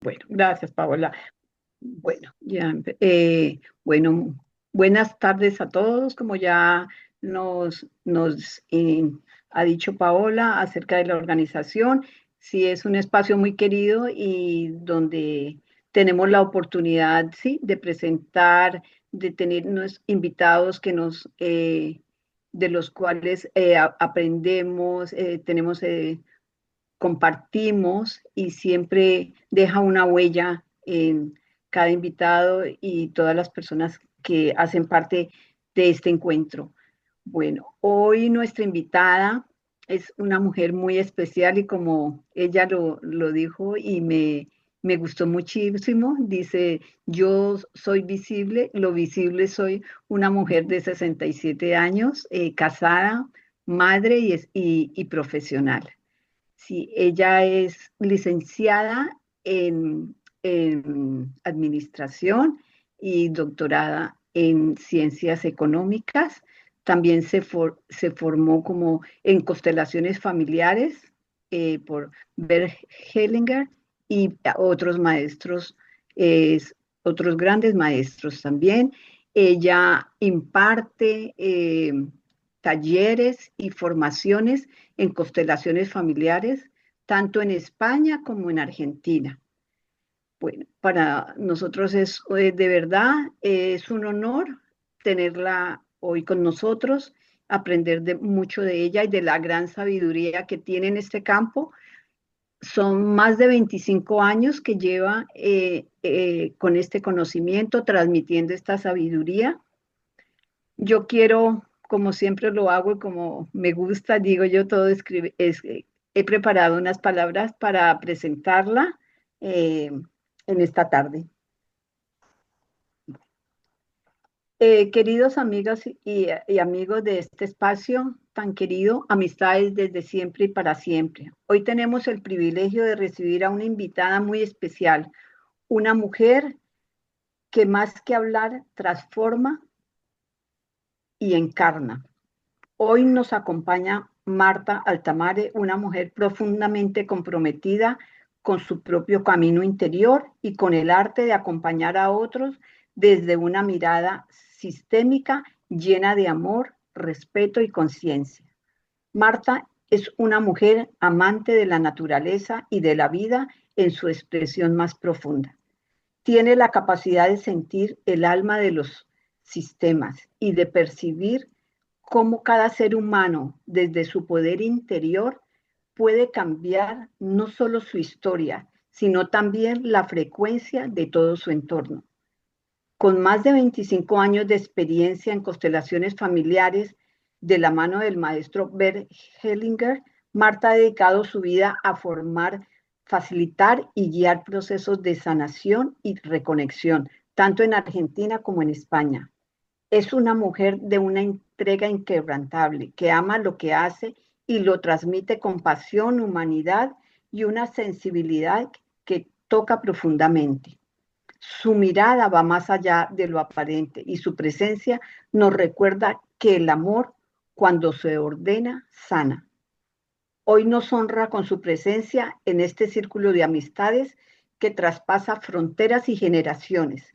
Bueno, gracias, Paola. Bueno, bueno, buenas tardes a todos, como ya nos ha dicho Paola acerca de la organización. Sí, es un espacio muy querido y donde tenemos la oportunidad, sí, de presentar, de tener unos invitados de los cuales aprendemos, compartimos y siempre deja una huella en cada invitado y todas las personas que hacen parte de este encuentro. Bueno, hoy nuestra invitada es una mujer muy especial y como ella lo dijo y me gustó muchísimo, dice, yo soy visible, lo visible soy una mujer de 67 años, casada, madre y profesional. Sí, ella es licenciada en administración y doctorada en ciencias económicas. También se formó como en constelaciones familiares por Bert Hellinger y otros maestros, eh, otros grandes maestros también. Ella imparte talleres y formaciones en constelaciones familiares, tanto en España como en Argentina. Bueno, para nosotros es de verdad, es un honor tenerla hoy con nosotros, aprender mucho de ella y de la gran sabiduría que tiene en este campo. Son más de 25 años que lleva con este conocimiento, transmitiendo esta sabiduría. Yo quiero, como siempre lo hago y como me gusta, digo yo, todo he preparado unas palabras para presentarla eh, en esta tarde. Queridos amigos y amigos de este espacio tan querido, amistades desde siempre y para siempre. Hoy tenemos el privilegio de recibir a una invitada muy especial, una mujer que más que hablar transforma y encarna. Hoy nos acompaña Marta Altamare, una mujer profundamente comprometida con su propio camino interior y con el arte de acompañar a otros desde una mirada sistémica llena de amor, respeto y conciencia. Marta es una mujer amante de la naturaleza y de la vida en su expresión más profunda. Tiene la capacidad de sentir el alma de los sistemas y de percibir cómo cada ser humano, desde su poder interior, puede cambiar no solo su historia, sino también la frecuencia de todo su entorno. Con más de 25 años de experiencia en constelaciones familiares, de la mano del maestro Bert Hellinger, Marta ha dedicado su vida a formar, facilitar y guiar procesos de sanación y reconexión, tanto en Argentina como en España. Es una mujer de una entrega inquebrantable, que ama lo que hace y lo transmite con pasión, humanidad y una sensibilidad que toca profundamente. Su mirada va más allá de lo aparente y su presencia nos recuerda que el amor, cuando se ordena, sana. Hoy nos honra con su presencia en este círculo de amistades que traspasa fronteras y generaciones.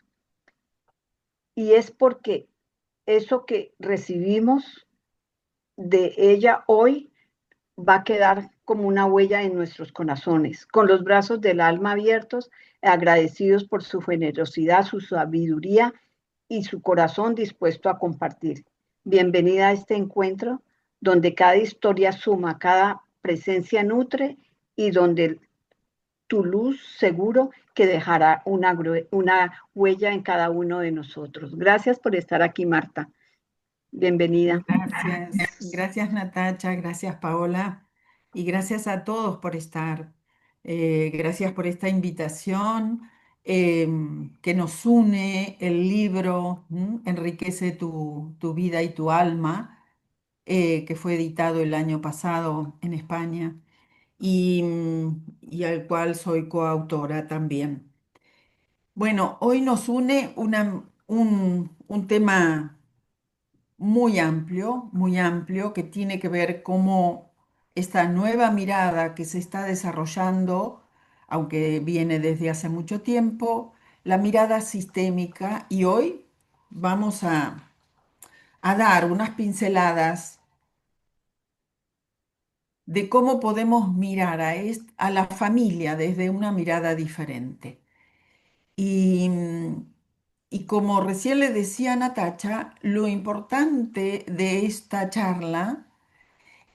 Y es porque eso que recibimos de ella hoy va a quedar como una huella en nuestros corazones, con los brazos del alma abiertos, agradecidos por su generosidad, su sabiduría y su corazón dispuesto a compartir. Bienvenida a este encuentro donde cada historia suma, cada presencia nutre y donde tu luz seguro que dejará una huella en cada uno de nosotros. Gracias por estar aquí, Marta. Bienvenida. Gracias, gracias Natacha, gracias Paola y gracias a todos por estar. Gracias por esta invitación que nos une. El libro enriquece tu vida y tu alma, que fue editado el año pasado en España y al cual soy coautora también. Bueno, hoy nos une un tema muy amplio, que tiene que ver cómo esta nueva mirada que se está desarrollando aunque viene desde hace mucho tiempo, la mirada sistémica, y hoy vamos a dar unas pinceladas de cómo podemos mirar a la familia desde una mirada diferente. Y, y como recién le decía a Natacha, lo importante de esta charla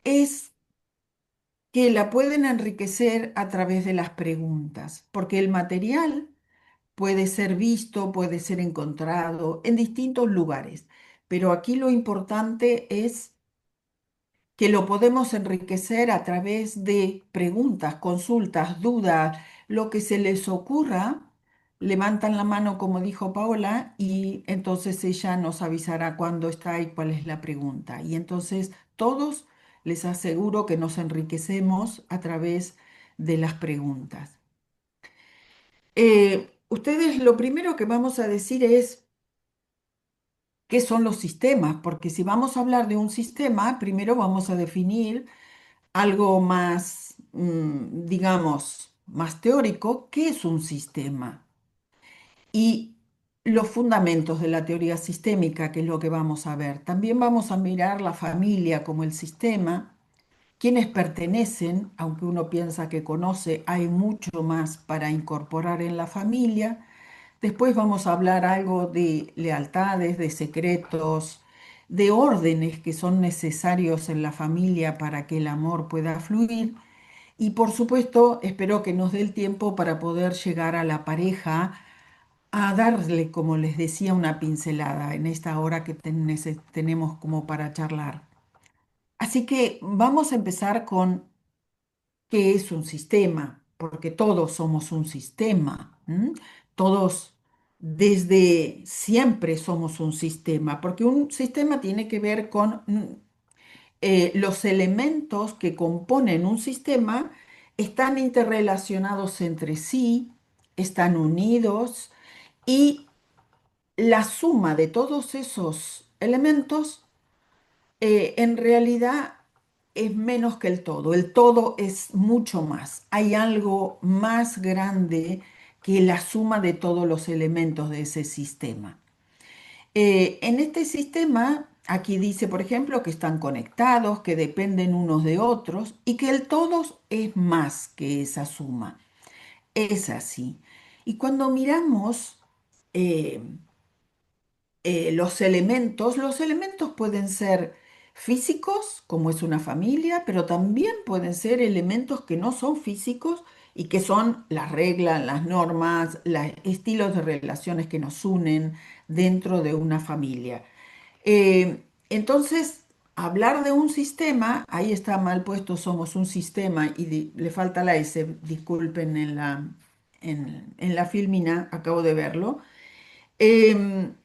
es que la pueden enriquecer a través de las preguntas, porque el material puede ser visto, puede ser encontrado en distintos lugares, pero aquí lo importante es que lo podemos enriquecer a través de preguntas, consultas, dudas, lo que se les ocurra. Levantan la mano, como dijo Paola, y entonces ella nos avisará cuándo está y cuál es la pregunta. Y entonces todos les aseguro que nos enriquecemos a través de las preguntas. Ustedes lo primero que vamos a decir es qué son los sistemas, porque si vamos a hablar de un sistema, primero vamos a definir algo más, digamos, más teórico, ¿qué es un sistema? Y los fundamentos de la teoría sistémica, que es lo que vamos a ver. También vamos a mirar la familia como el sistema, quienes pertenecen, aunque uno piensa que conoce, hay mucho más para incorporar en la familia. Después vamos a hablar algo de lealtades, de secretos, de órdenes que son necesarios en la familia para que el amor pueda fluir. Y por supuesto, espero que nos dé el tiempo para poder llegar a la pareja, a darle, como les decía, una pincelada en esta hora que tenemos como para charlar. Así que vamos a empezar con qué es un sistema, porque todos somos un sistema, ¿m? Todos desde siempre somos un sistema, porque un sistema tiene que ver con los elementos que componen un sistema están interrelacionados entre sí, están unidos y la suma de todos esos elementos en realidad es menos que el todo es mucho más. Hay algo más grande que la suma de todos los elementos de ese sistema. En este sistema, aquí dice, por ejemplo, que están conectados, que dependen unos de otros y que el todo es más que esa suma. Es así. Y cuando miramos eh, los elementos pueden ser físicos, como es una familia, pero también pueden ser elementos que no son físicos y que son las reglas, las normas, los estilos de relaciones que nos unen dentro de una familia. Entonces, hablar de un sistema, ahí está mal puesto, somos un sistema y le falta la S, disculpen en la filmina, acabo de verlo. Em,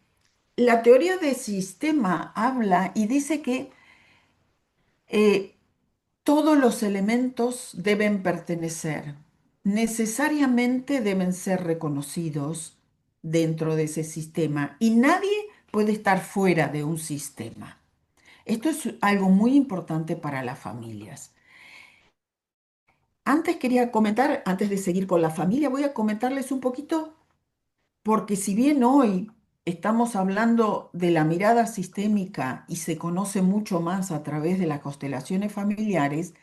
la teoría de sistema habla y dice que eh, todos los elementos deben pertenecer, necesariamente deben ser reconocidos dentro de ese sistema y nadie puede estar fuera de un sistema. Esto es algo muy importante para las familias. Antes quería comentar, antes de seguir con la familia, voy a comentarles un poquito, porque si bien hoy estamos hablando de la mirada sistémica y se conoce mucho más a través de las constelaciones familiares,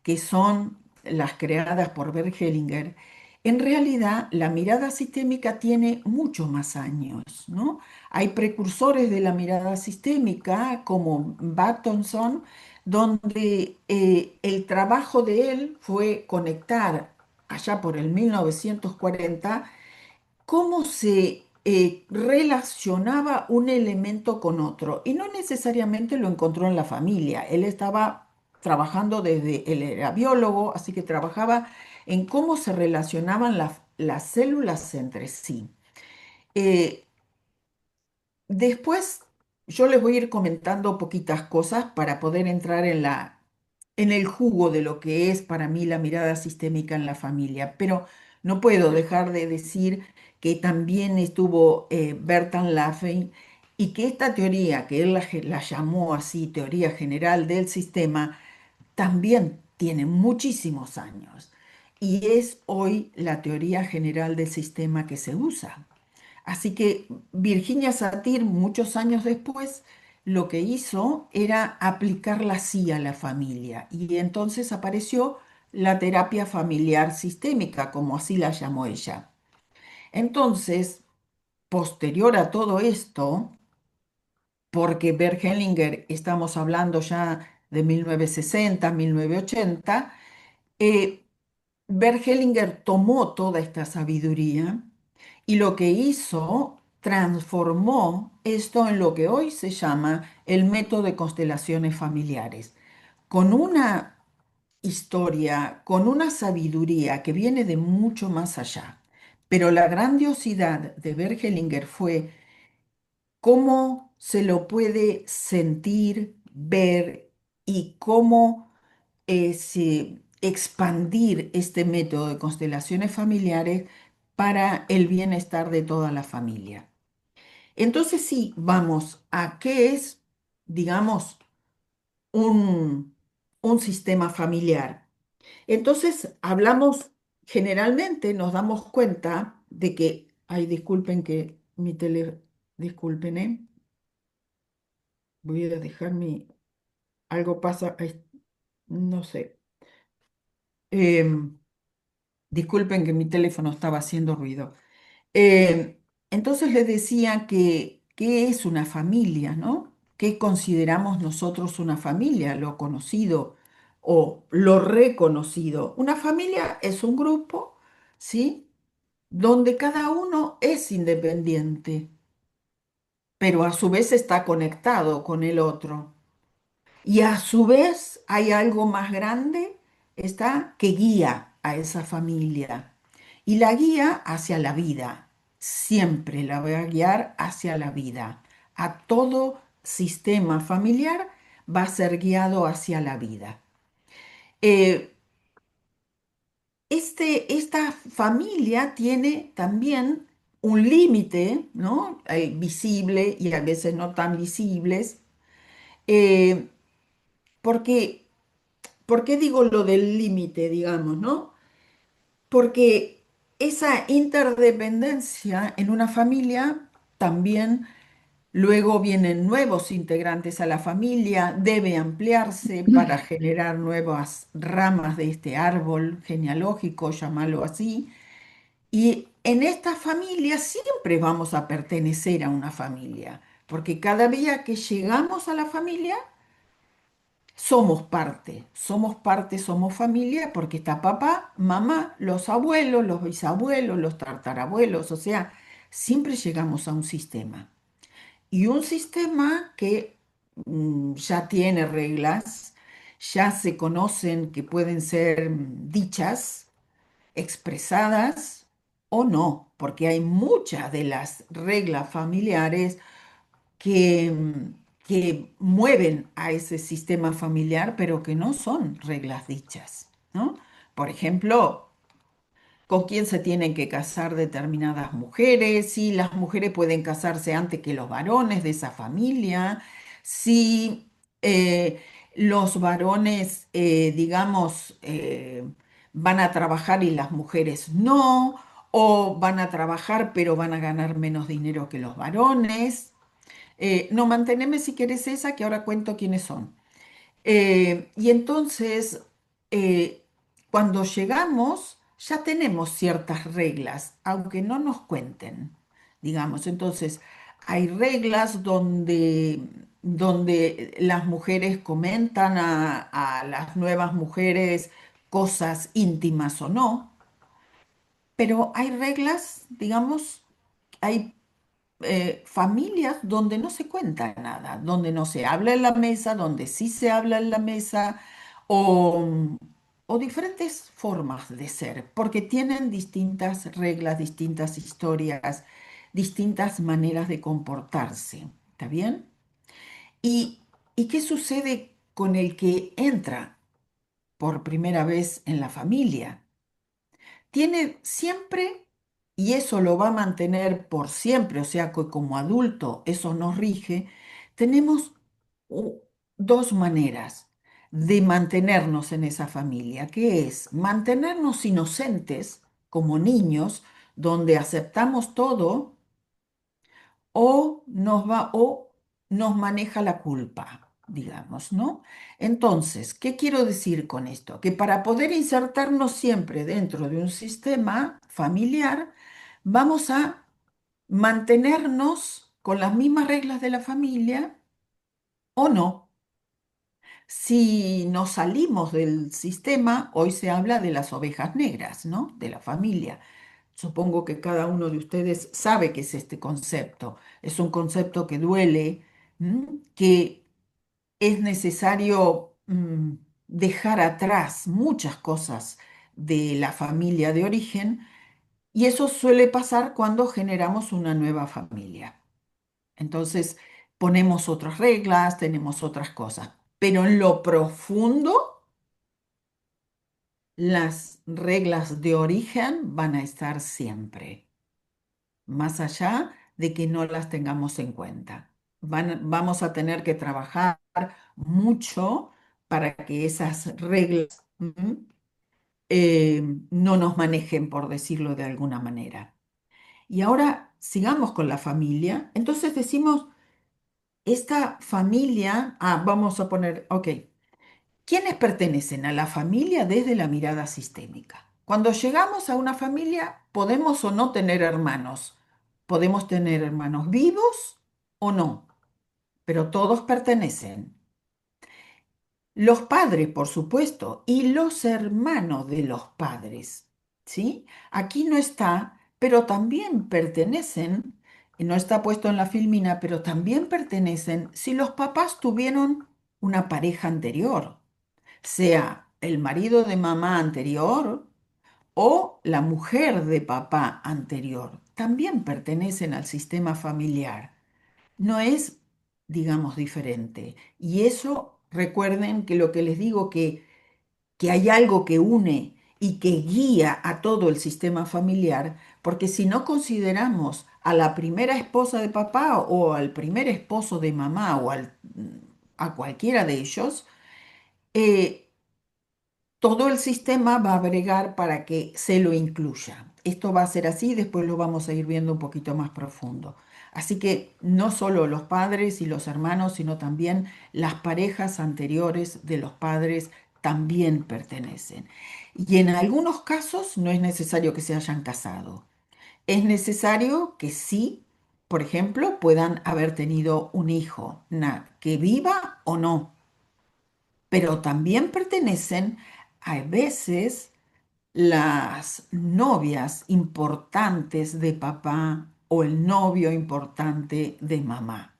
que son las creadas por Bert Hellinger, en realidad la mirada sistémica tiene muchos más años, ¿no? Hay precursores de la mirada sistémica como Battinson, donde el trabajo de él fue conectar allá por el 1940 cómo se relacionaba un elemento con otro. Y no necesariamente lo encontró en la familia. Él estaba trabajando él era biólogo, así que trabajaba en cómo se relacionaban las células entre sí. Eh, Después yo les voy a ir comentando poquitas cosas para poder entrar en el jugo de lo que es para mí la mirada sistémica en la familia, pero no puedo dejar de decir que también estuvo Bertrand Laffey y que esta teoría, que él la llamó así, teoría general del sistema, también tiene muchísimos años. y es hoy la teoría general del sistema que se usa. Así que Virginia Satir, muchos años después, lo que hizo era aplicarla así a la familia. Y entonces apareció la terapia familiar sistémica, como así la llamó ella. Entonces, posterior a todo esto, porque Bert Hellinger, estamos hablando ya de 1960, 1980, eh, Bert Hellinger tomó toda esta sabiduría y lo que hizo, transformó esto en lo que hoy se llama el método de constelaciones familiares, con una historia, con una sabiduría que viene de mucho más allá. Pero la grandiosidad de Bert Hellinger fue cómo se lo puede sentir, ver y cómo expandir este método de constelaciones familiares para el bienestar de toda la familia. Entonces, sí, vamos a qué es, digamos, un, un sistema familiar. Entonces, hablamos, generalmente nos damos cuenta de que, ay, disculpen que mi tele, disculpen, voy a dejar mi, algo pasa, ay, no sé. Em, Disculpen que mi teléfono estaba haciendo ruido. Entonces les decía que, ¿qué es una familia, no? ¿Qué consideramos nosotros una familia? Lo conocido o lo reconocido. Una familia es un grupo, ¿sí? Donde cada uno es independiente, pero a su vez está conectado con el otro. Y a su vez hay algo más grande, está que guía a esa familia. Y la guía hacia la vida. Siempre la voy a guiar hacia la vida. A todo sistema familiar va a ser guiado hacia la vida. Eh, esta familia tiene también un límite, ¿no? Visible y a veces no tan visibles, eh, porque ¿por qué digo lo del límite, digamos, no? Porque esa interdependencia en una familia también luego vienen nuevos integrantes a la familia, debe ampliarse para generar nuevas ramas de este árbol genealógico, llamarlo así. Y en esta familia siempre vamos a pertenecer a una familia, porque cada día que llegamos a la familia, somos parte, somos familia, porque está papá, mamá, los abuelos, los bisabuelos, los tartarabuelos, o sea, siempre llegamos a un sistema. Y un sistema que ya tiene reglas, ya se conocen que pueden ser dichas, expresadas o no, porque hay muchas de las reglas familiares que, que mueven a ese sistema familiar, pero que no son reglas dichas, ¿no? Por ejemplo, con quién se tienen que casar determinadas mujeres, si las mujeres pueden casarse antes que los varones de esa familia, si los varones, digamos, van a trabajar y las mujeres no, o van a trabajar pero van a ganar menos dinero que los varones. No, manteneme si querés esa, que ahora cuento quiénes son. Y entonces, eh, cuando llegamos, ya tenemos ciertas reglas, aunque no nos cuenten, digamos. Entonces, hay reglas donde las mujeres comentan a las nuevas mujeres cosas íntimas o no, pero hay reglas, digamos, hay familias donde no se cuenta nada, donde no se habla en la mesa, donde sí se habla en la mesa, o, o diferentes formas de ser, porque tienen distintas reglas, distintas historias, distintas maneras de comportarse. ¿Está bien? ¿Y, y qué sucede con el que entra por primera vez en la familia? Tiene siempre, y eso lo va a mantener por siempre, o sea que como adulto eso nos rige, tenemos u- dos maneras. de mantenernos en esa familia, que es mantenernos inocentes como niños, donde aceptamos todo o nos maneja la culpa, digamos, ¿no? Entonces, ¿qué quiero decir con esto? Que para poder insertarnos siempre dentro de un sistema familiar, vamos a mantenernos con las mismas reglas de la familia o no. Si nos salimos del sistema, hoy se habla de las ovejas negras, ¿no? De la familia. Supongo que cada uno de ustedes sabe qué es este concepto. Es un concepto que duele, que es necesario dejar atrás muchas cosas de la familia de origen y eso suele pasar cuando generamos una nueva familia. Entonces ponemos otras reglas, tenemos otras cosas, pero en lo profundo las reglas de origen van a estar siempre, más allá de que no las tengamos en cuenta. Vamos a tener que trabajar mucho para que esas reglas no nos manejen, por decirlo de alguna manera. Y ahora sigamos con la familia. Entonces decimos, esta familia, vamos a poner, ok, ¿quiénes pertenecen a la familia desde la mirada sistémica? Cuando llegamos a una familia, podemos o no tener hermanos. Podemos tener hermanos vivos o no, pero todos pertenecen. Los padres, por supuesto, y los hermanos de los padres, ¿sí? Aquí no está, pero también pertenecen, y no está puesto en la filmina, pero también pertenecen si los papás tuvieron una pareja anterior, sea el marido de mamá anterior o la mujer de papá anterior, también pertenecen al sistema familiar. No es, digamos, diferente. Y eso, recuerden que lo que les digo, que hay algo que une y que guía a todo el sistema familiar, porque si no consideramos a la primera esposa de papá o al primer esposo de mamá a cualquiera de ellos, eh, todo el sistema va a bregar para que se lo incluya. Esto va a ser así, después lo vamos a ir viendo un poquito más profundo. Así que no solo los padres y los hermanos, sino también las parejas anteriores de los padres también pertenecen. Y en algunos casos no es necesario que se hayan casado. Es necesario que sí, por ejemplo, puedan haber tenido un hijo, que viva o no, pero también pertenecen a veces las novias importantes de papá o el novio importante de mamá.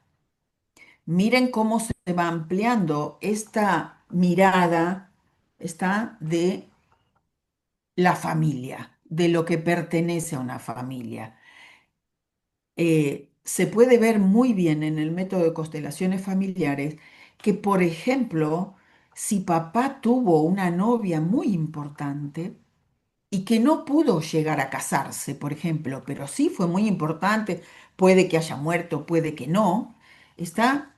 Miren cómo se va ampliando esta mirada, está de la familia, de lo que pertenece a una familia. Se puede ver muy bien en el método de constelaciones familiares que, por ejemplo, si papá tuvo una novia muy importante, y que no pudo llegar a casarse, por ejemplo, pero sí fue muy importante, puede que haya muerto, puede que no, está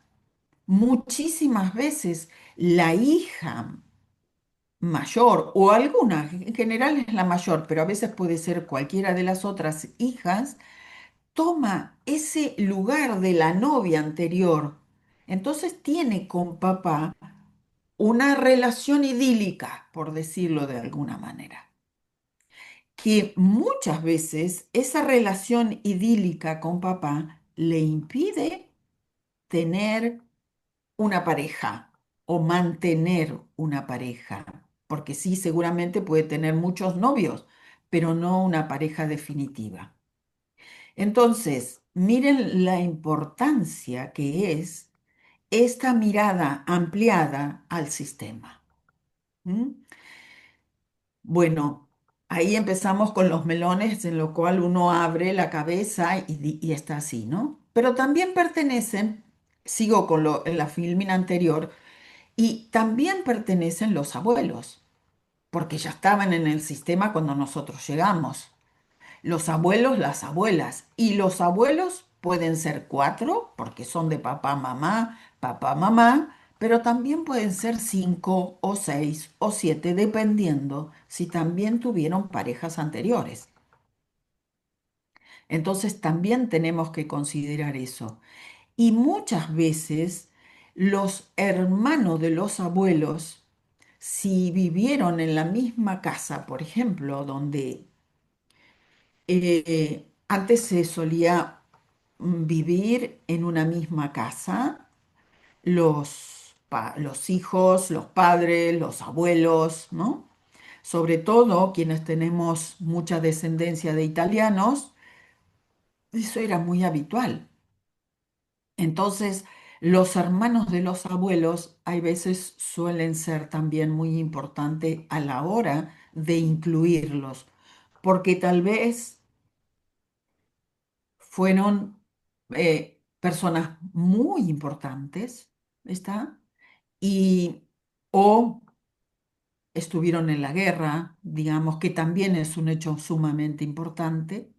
muchísimas veces la hija mayor o alguna, en general es la mayor, pero a veces puede ser cualquiera de las otras hijas, toma ese lugar de la novia anterior. Entonces tiene con papá una relación idílica, por decirlo de alguna manera, que muchas veces esa relación idílica con papá le impide tener una pareja o mantener una pareja, porque sí, seguramente puede tener muchos novios, pero no una pareja definitiva. Entonces, miren la importancia que es esta mirada ampliada al sistema. ¿Mm? Bueno, ahí empezamos con los melones, en lo cual uno abre la cabeza y está así, ¿no? Pero también pertenecen, sigo con en la filmina anterior, y también pertenecen los abuelos, porque ya estaban en el sistema cuando nosotros llegamos. Los abuelos, las abuelas, y los abuelos pueden ser cuatro, porque son de papá, mamá, pero también pueden ser 5 o 6 o 7, dependiendo si también tuvieron parejas anteriores. Entonces también tenemos que considerar eso. Y muchas veces los hermanos de los abuelos, si vivieron en la misma casa, por ejemplo, donde antes se solía vivir en una misma casa, los hijos, los padres, los abuelos, ¿no? Sobre todo quienes tenemos mucha descendencia de italianos, eso era muy habitual. Entonces, los hermanos de los abuelos hay veces suelen ser también muy importantes a la hora de incluirlos, porque tal vez fueron personas muy importantes, ¿está? Y o estuvieron en la guerra, digamos que también es un hecho sumamente importante.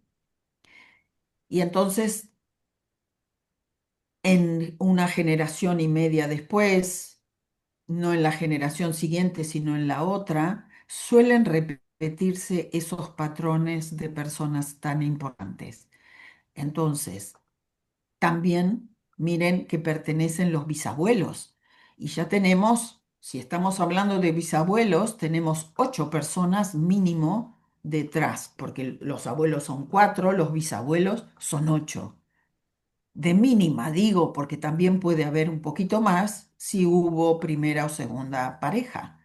Y entonces, en una generación y media después, no en la generación siguiente, sino en la otra, suelen repetirse esos patrones de personas tan importantes. Entonces, también miren que pertenecen los bisabuelos. Y ya tenemos, si estamos hablando de bisabuelos, tenemos 8 personas mínimo detrás, porque los abuelos son 4, los bisabuelos son 8. De mínima, digo, porque también puede haber un poquito más si hubo primera o segunda pareja.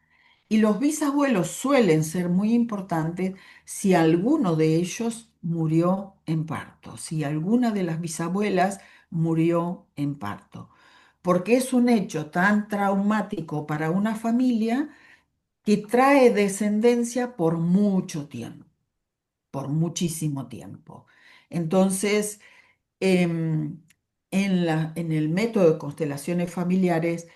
Y los bisabuelos suelen ser muy importantes si alguno de ellos murió en parto, si alguna de las bisabuelas murió en parto, porque es un hecho tan traumático para una familia que trae descendencia por mucho tiempo, por muchísimo tiempo. Entonces, em, en el método de constelaciones familiares,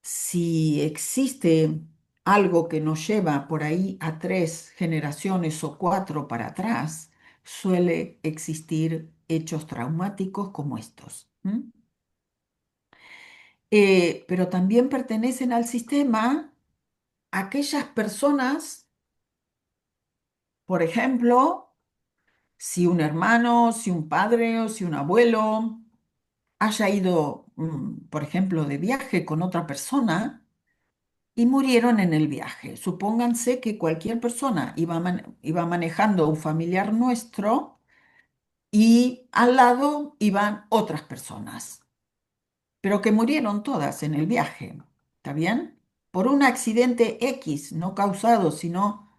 si existe algo que nos lleva por ahí a 3 generaciones o 4 para atrás, suele existir hechos traumáticos como estos. ¿M? Pero también pertenecen al sistema aquellas personas, por ejemplo, si un hermano, si un padre o si un abuelo haya ido, por ejemplo, de viaje con otra persona y murieron en el viaje. Supónganse que cualquier persona iba manejando un familiar nuestro y al lado iban otras personas, pero que murieron todas en el viaje. ¿Está bien? Por un accidente X, no causado, sino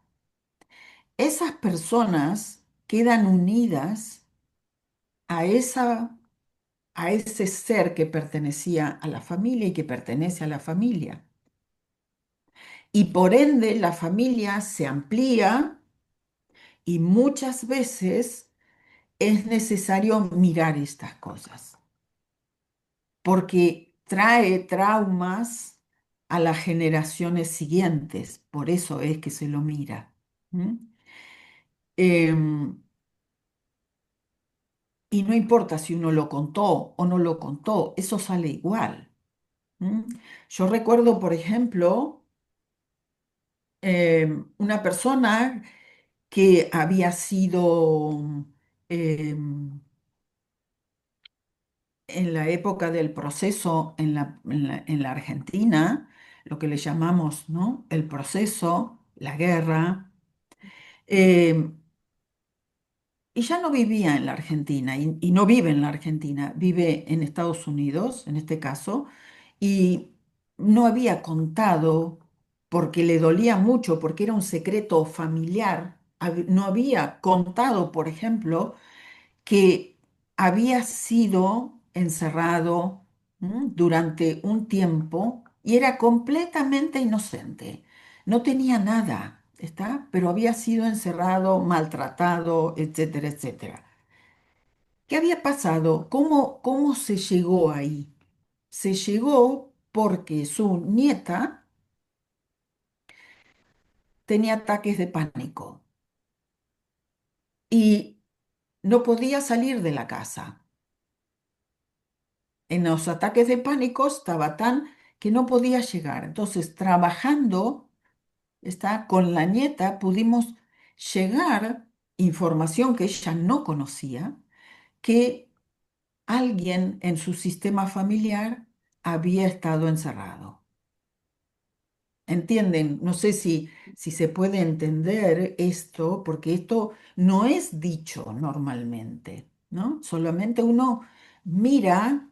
esas personas quedan unidas a a ese ser que pertenecía a la familia y que pertenece a la familia. Y por ende la familia se amplía y muchas veces es necesario mirar estas cosas, porque trae traumas a las generaciones siguientes, por eso es que se lo mira. ¿M? Em, y no importa si uno lo contó o no lo contó, eso sale igual. ¿M? Yo recuerdo, por ejemplo, una persona que había sido em, en la época del proceso en la Argentina, lo que le llamamos, ¿no? El proceso, la guerra, em, y ya no vivía en la Argentina y no vive en la Argentina, vive en Estados Unidos, en este caso, y no había contado porque le dolía mucho, porque era un secreto familiar, no había contado, por ejemplo, que había sido encerrado durante un tiempo y era completamente inocente. No tenía nada, ¿está? Pero había sido encerrado, maltratado, etcétera, etcétera. ¿Qué había pasado? ¿Cómo se llegó ahí? Se llegó porque su nieta tenía ataques de pánico y no podía salir de la casa. En los ataques de pánico estaba tan que no podía llegar. Entonces, trabajando, con la nieta, pudimos llegar información que ella no conocía, que alguien en su sistema familiar había estado encerrado. ¿Entienden? No sé si se puede entender esto, porque esto no es dicho normalmente, ¿no? Solamente uno mira,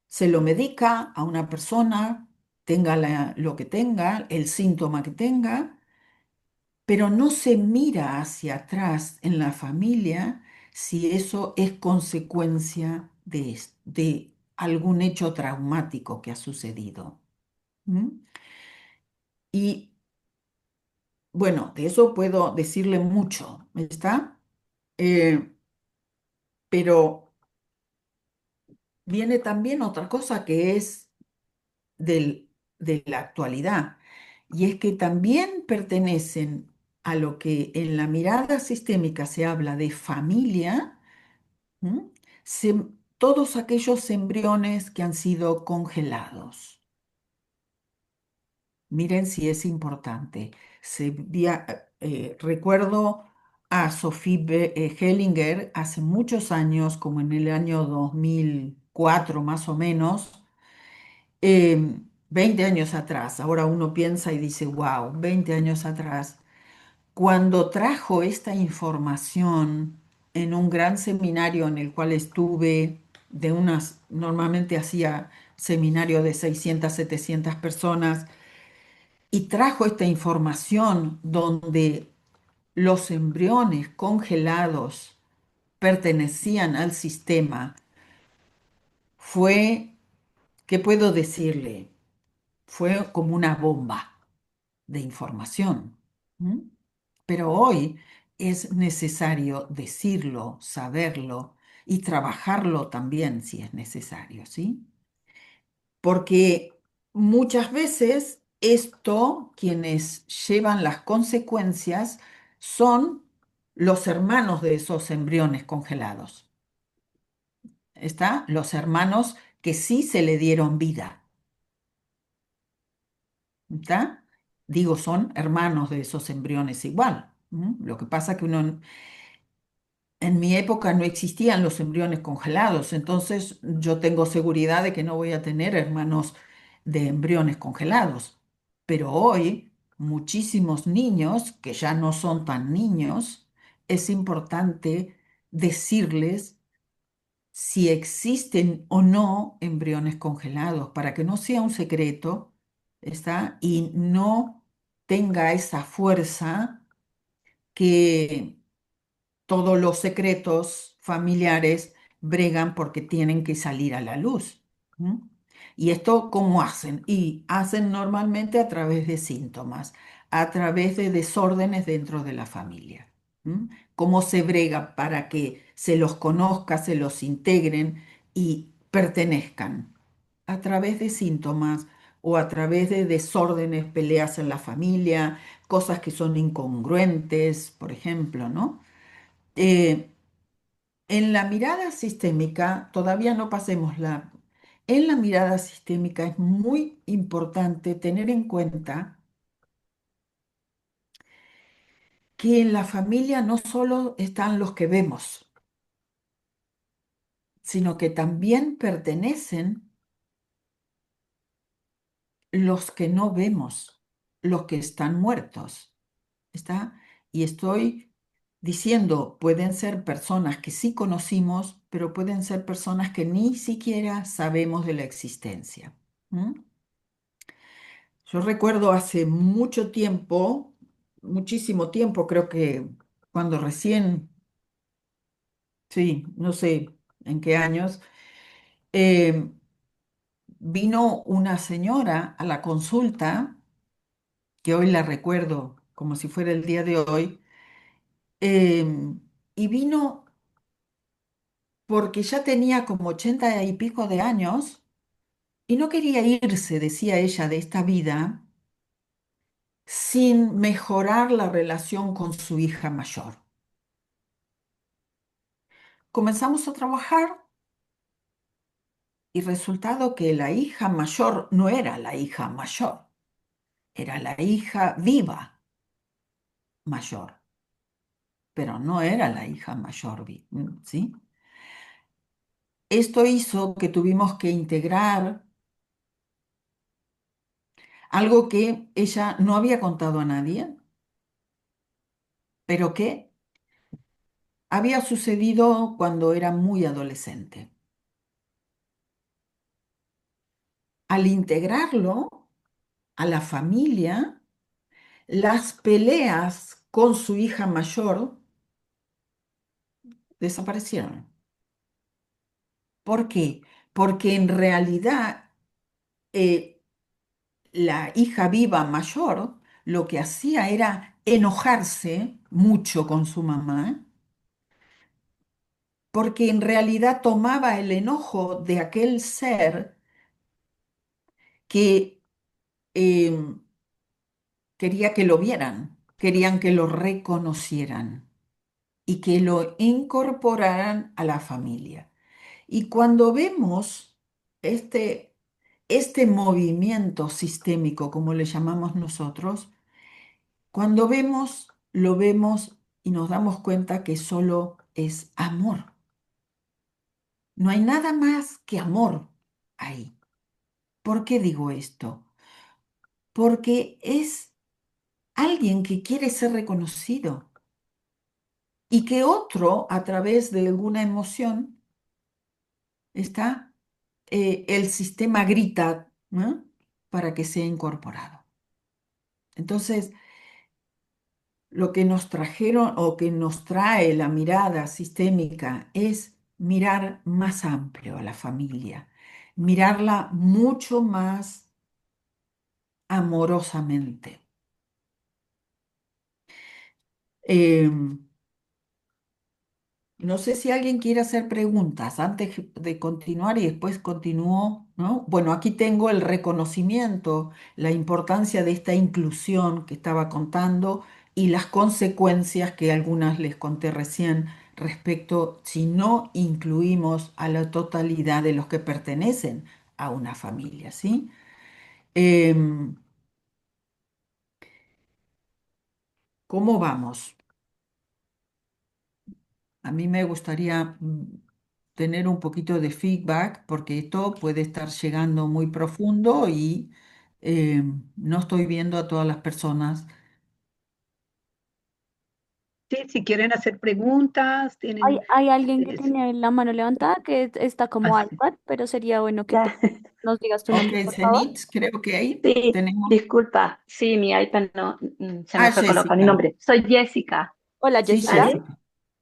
se lo medica a una persona, tenga lo que tenga, el síntoma que tenga, pero no se mira hacia atrás en la familia si eso es consecuencia de algún hecho traumático que ha sucedido. ¿M? Y bueno, de eso puedo decirle mucho, ¿está? Eh, pero viene también otra cosa que es de la actualidad, y es que también pertenecen a lo que en la mirada sistémica se habla de familia, ¿m? Todos aquellos embriones que han sido congelados. Miren si es importante. Recuerdo a Sophie Hellinger hace muchos años, como en el año 2004 más o menos, 20 años atrás. Ahora uno piensa y dice, wow, 20 años atrás, cuando trajo esta información en un gran seminario en el cual estuve, normalmente hacía seminario de 600, 700 personas, y trajo esta información donde los embriones congelados pertenecían al sistema, fue, ¿qué puedo decirle? Fue como una bomba de información. ¿M? Pero hoy es necesario decirlo, saberlo y trabajarlo también si es necesario, ¿sí? Porque muchas veces quienes llevan las consecuencias, son los hermanos de esos embriones congelados. Los hermanos que sí se le dieron vida. ¿Está? Digo, son hermanos de esos embriones igual. Lo que pasa que en mi época no existían los embriones congelados, entonces yo tengo seguridad de que no voy a tener hermanos de embriones congelados. Pero hoy, muchísimos niños, que ya no son tan niños, es importante decirles si existen o no embriones congelados, para que no sea un secreto, ¿está? Y no tenga esa fuerza que todos los secretos familiares bregan porque tienen que salir a la luz. ¿M? ¿Y esto cómo hacen? Y hacen normalmente a través de síntomas, a través de desórdenes dentro de la familia. ¿M? ¿Cómo se brega para que se los conozca, se los integren y pertenezcan? A través de síntomas o a través de desórdenes, peleas en la familia, cosas que son incongruentes, por ejemplo, ¿no? Eh, en la mirada sistémica, todavía no pasemos en la mirada sistémica es muy importante tener en cuenta que en la familia no solo están los que vemos, sino que también pertenecen los que no vemos, los que están muertos. ¿Está? Y estoy diciendo, pueden ser personas que sí conocimos, pero pueden ser personas que ni siquiera sabemos de la existencia. ¿M? Yo recuerdo hace mucho tiempo, muchísimo tiempo, creo que cuando recién, sí, no sé en qué años, eh, vino una señora a la consulta, que hoy la recuerdo como si fuera el día de hoy, y vino porque ya tenía como 80 y pico de años y no quería irse, decía ella, de esta vida sin mejorar la relación con su hija mayor. Comenzamos a trabajar Y resultado que la hija mayor no era la hija mayor, era la hija viva mayor, pero no era la hija mayor, ¿sí? Esto hizo que tuvimos que integrar algo que ella no había contado a nadie, pero que había sucedido cuando era muy adolescente. Al integrarlo a la familia, las peleas con su hija mayor desaparecieron. ¿Por qué? Porque en realidad eh, la hija viva mayor lo que hacía era enojarse mucho con su mamá, porque en realidad tomaba el enojo de aquel ser que em, quería que lo vieran, querían que lo reconocieran y que lo incorporaran a la familia. Y cuando vemos este, este movimiento sistémico, como le llamamos nosotros, cuando vemos, lo vemos y nos damos cuenta que solo es amor. No hay nada más que amor ahí. ¿Por qué digo esto? Porque es alguien que quiere ser reconocido y que otro, a través de alguna emoción, está, el sistema grita, ¿no? Para que sea incorporado. Entonces, lo que nos trajeron o que nos trae la mirada sistémica es mirar más amplio a la familia, mirarla mucho más amorosamente. Em, No sé si alguien quiere hacer preguntas antes de continuar y después continúo, ¿no? Bueno, aquí tengo el reconocimiento, la importancia de esta inclusión que estaba contando y las consecuencias que algunas les conté recién respecto si no incluimos a la totalidad de los que pertenecen a una familia, ¿sí? Em, ¿Cómo vamos? A mí me gustaría tener un poquito de feedback porque esto puede estar llegando muy profundo y eh, no estoy viendo a todas las personas. Sí, si quieren hacer preguntas, Hay, tienen... hay alguien que ustedes- tiene la mano levantada que está como así. iPad, pero sería bueno que tú Ya, nos digas tu Ok, nombre, por favor. Zenit, creo que ahí sí, tenemos. disculpa. Sí, mi iPad no, se me Ah, fue colocar mi Jessica. nombre. Soy Jessica, Hola, Sí, Jessica. ¿vale? Jessica.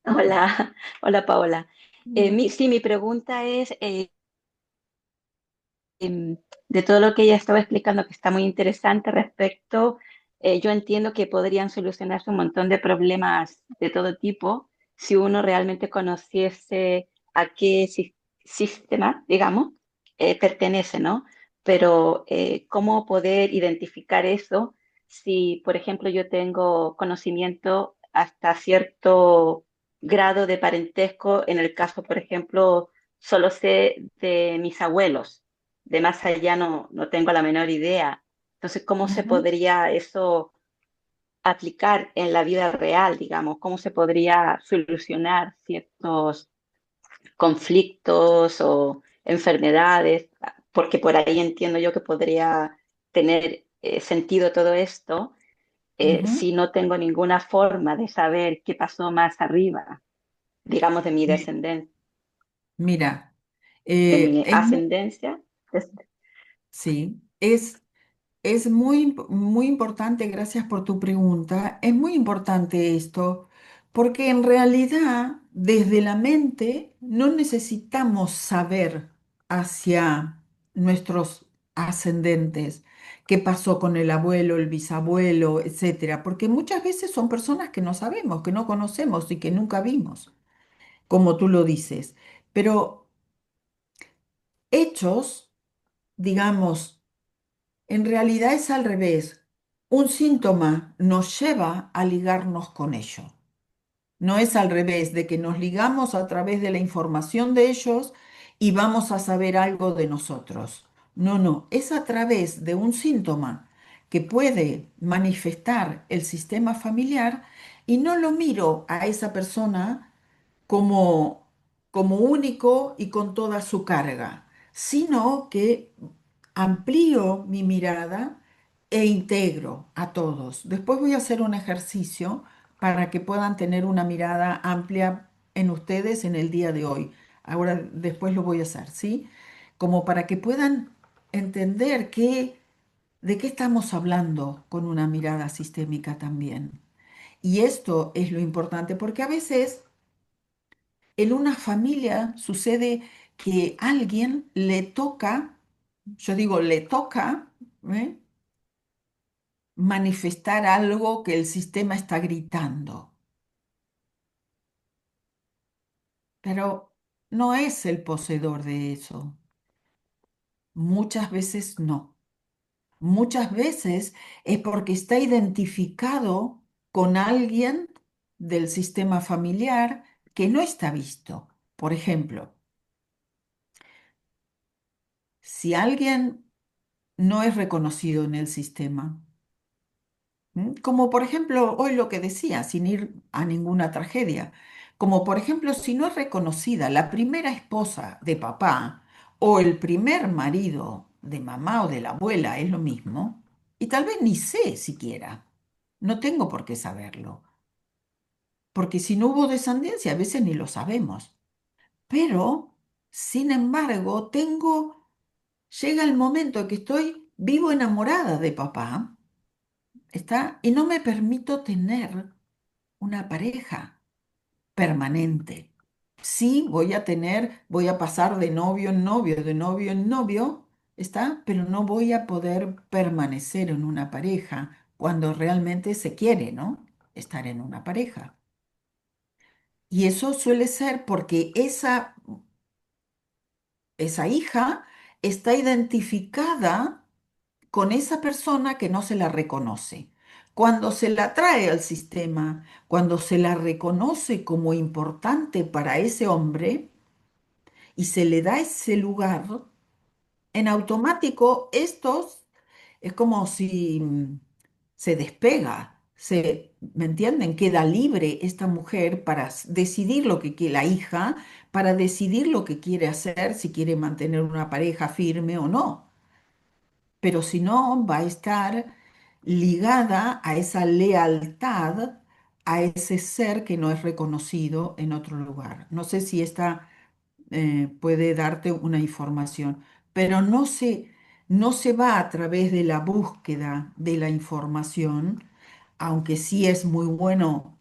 Hola, hola Paola. Mm. Sí, mi pregunta es, de todo lo que ella estaba explicando, que está muy interesante respecto, yo entiendo que podrían solucionarse un montón de problemas de todo tipo si uno realmente conociese a qué sistema, digamos, pertenece, ¿no? Pero ¿cómo poder identificar eso si, por ejemplo, yo tengo conocimiento hasta cierto grado de parentesco? En el caso, por ejemplo, solo sé de mis abuelos, de más allá no tengo la menor idea. Entonces, ¿cómo se Ujú, podría eso aplicar en la vida real, digamos? ¿Cómo se podría solucionar ciertos conflictos o enfermedades? Porque por ahí entiendo yo que podría tener sentido todo esto ujú. si no tengo ninguna forma de saber qué pasó más arriba, digamos, de mi Mi- descendencia, Mira, de mi es, ascendencia. sí, es muy importante, gracias por tu pregunta. Es muy importante esto porque en realidad desde la mente no necesitamos saber hacia nuestros ascendentes qué pasó con el abuelo, el bisabuelo, etcétera, porque muchas veces son personas que no sabemos, que no conocemos y que nunca vimos, como tú lo dices. Pero hechos, digamos, en realidad es al revés. Un síntoma nos lleva a ligarnos con ello. No es al revés, de que nos ligamos a través de la información de ellos y vamos a saber algo de nosotros. No, no, es a través de un síntoma que puede manifestar el sistema familiar y no lo miro a esa persona como, como único y con toda su carga, sino que amplío mi mirada e integro a todos. Después voy a hacer un ejercicio para que puedan tener una mirada amplia en ustedes en el día de hoy. Ahora, después lo voy a hacer, ¿sí? Como para que puedan entender de qué estamos hablando con una mirada sistémica también. Y esto es lo importante porque a veces en una familia sucede que a alguien le toca, yo digo, le toca, ¿eh? manifestar algo que el sistema está gritando, pero no es el poseedor de eso. Muchas veces no. Muchas veces es porque está identificado con alguien del sistema familiar que no está visto. Por ejemplo, si alguien no es reconocido en el sistema, como por ejemplo, hoy lo que decía, sin ir a ninguna tragedia, como por ejemplo, si no es reconocida la primera esposa de papá o el primer marido de mamá o de la abuela, es lo mismo, y tal vez ni sé siquiera, no tengo por qué saberlo, porque si no hubo descendencia, a veces ni lo sabemos, pero, sin embargo, llega el momento que estoy vivo enamorada de papá, ¿está? Y no me permito tener una pareja permanente. Sí, voy a pasar de novio en novio, de novio en novio, ¿está? Pero no voy a poder permanecer en una pareja cuando realmente se quiere, ¿no? Estar en una pareja. Y eso suele ser porque esa hija está identificada con esa persona que no se la reconoce. Cuando se la trae al sistema, cuando se la reconoce como importante para ese hombre y se le da ese lugar, en automático estos es como si se despega, ¿me entienden? Queda libre esta mujer para decidir lo que quiere, la hija, para decidir lo que quiere hacer, si quiere mantener una pareja firme o no, pero si no, va a estar ligada a esa lealtad, a ese ser que no es reconocido en otro lugar. No sé si esta puede darte una información, pero no se va a través de la búsqueda de la información, aunque sí es muy bueno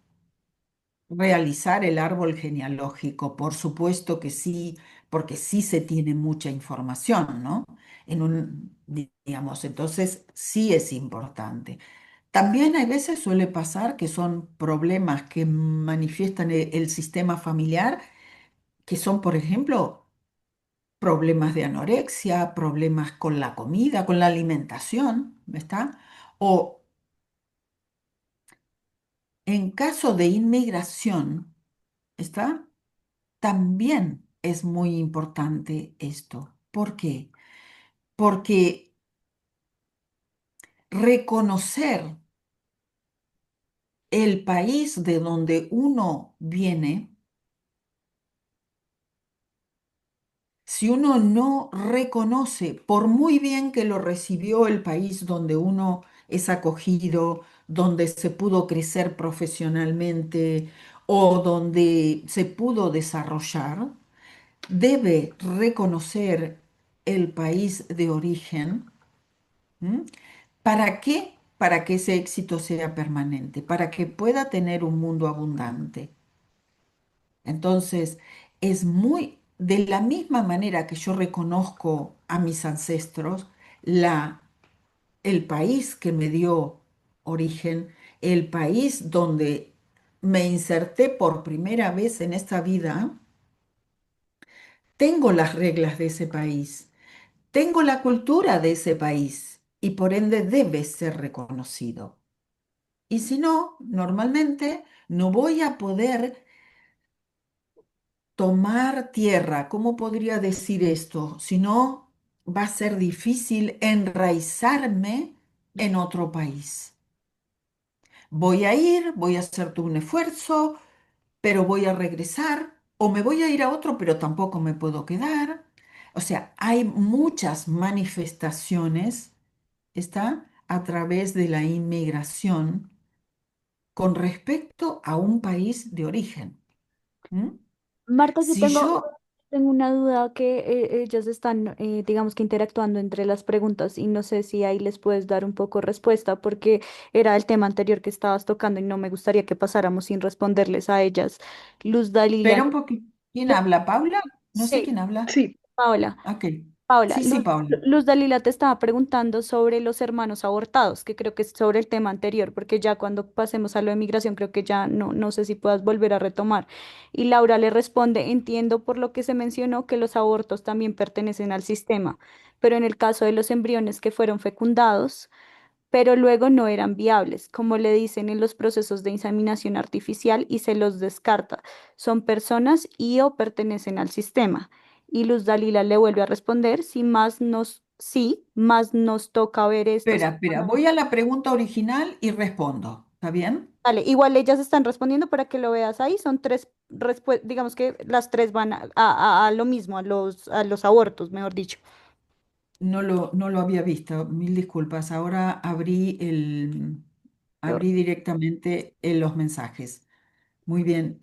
realizar el árbol genealógico, por supuesto que sí, porque sí se tiene mucha información, ¿no? Digamos, entonces sí es importante. También hay veces suele pasar que son problemas que manifiestan el sistema familiar, que son, por ejemplo, problemas de anorexia, problemas con la comida, con la alimentación, ¿está? O en caso de inmigración, ¿está? También es muy importante esto. ¿Por qué? Porque reconocer el país de donde uno viene, si uno no reconoce, por muy bien que lo recibió el país donde uno es acogido, donde se pudo crecer profesionalmente o donde se pudo desarrollar, debe reconocer el país de origen. ¿M? ¿Para qué? Para que ese éxito sea permanente, para que pueda tener un mundo abundante. Entonces, de la misma manera que yo reconozco a mis ancestros, la, el país que me dio origen, el país donde me inserté por primera vez en esta vida, tengo las reglas de ese país, tengo la cultura de ese país y por ende debe ser reconocido. Y si no, normalmente no voy a poder tomar tierra. ¿Cómo podría decir esto? Si no, va a ser difícil enraizarme en otro país. Voy a ir, voy a hacer todo un esfuerzo, pero voy a regresar, o me voy a ir a otro, pero tampoco me puedo quedar. O sea, hay muchas manifestaciones, ¿está? A través de la inmigración con respecto a un país de origen. ¿M? Marta, yo Si yo, tengo una duda que ellos están, digamos que interactuando entre las preguntas y no sé si ahí les puedes dar un poco respuesta porque era el tema anterior que estabas tocando y no me gustaría que pasáramos sin responderles a ellas. Luz espera Dalila, un poquito, ¿quién habla? ¿Paula? No sé sí, quién habla. Sí, Paola. Ok. Paola, Sí, sí, Paula. Luz Dalila te estaba preguntando sobre los hermanos abortados, que creo que es sobre el tema anterior, porque ya cuando pasemos a lo de migración, creo que ya no sé si puedas volver a retomar. Y Laura le responde, entiendo por lo que se mencionó que los abortos también pertenecen al sistema, pero en el caso de los embriones que fueron fecundados, pero luego no eran viables, como le dicen en los procesos de inseminación artificial y se los descarta. Son personas y o pertenecen al sistema. Y Luz Dalila le vuelve a responder, sí, más nos toca ver estos. Espera, voy a la pregunta original y respondo. ¿Está bien? Vale, igual ellas están respondiendo para que lo veas ahí, son tres respuestas, digamos que las tres van a lo mismo, a los abortos, mejor dicho. No lo había visto, mil disculpas. Ahora abrí directamente los mensajes. Muy bien.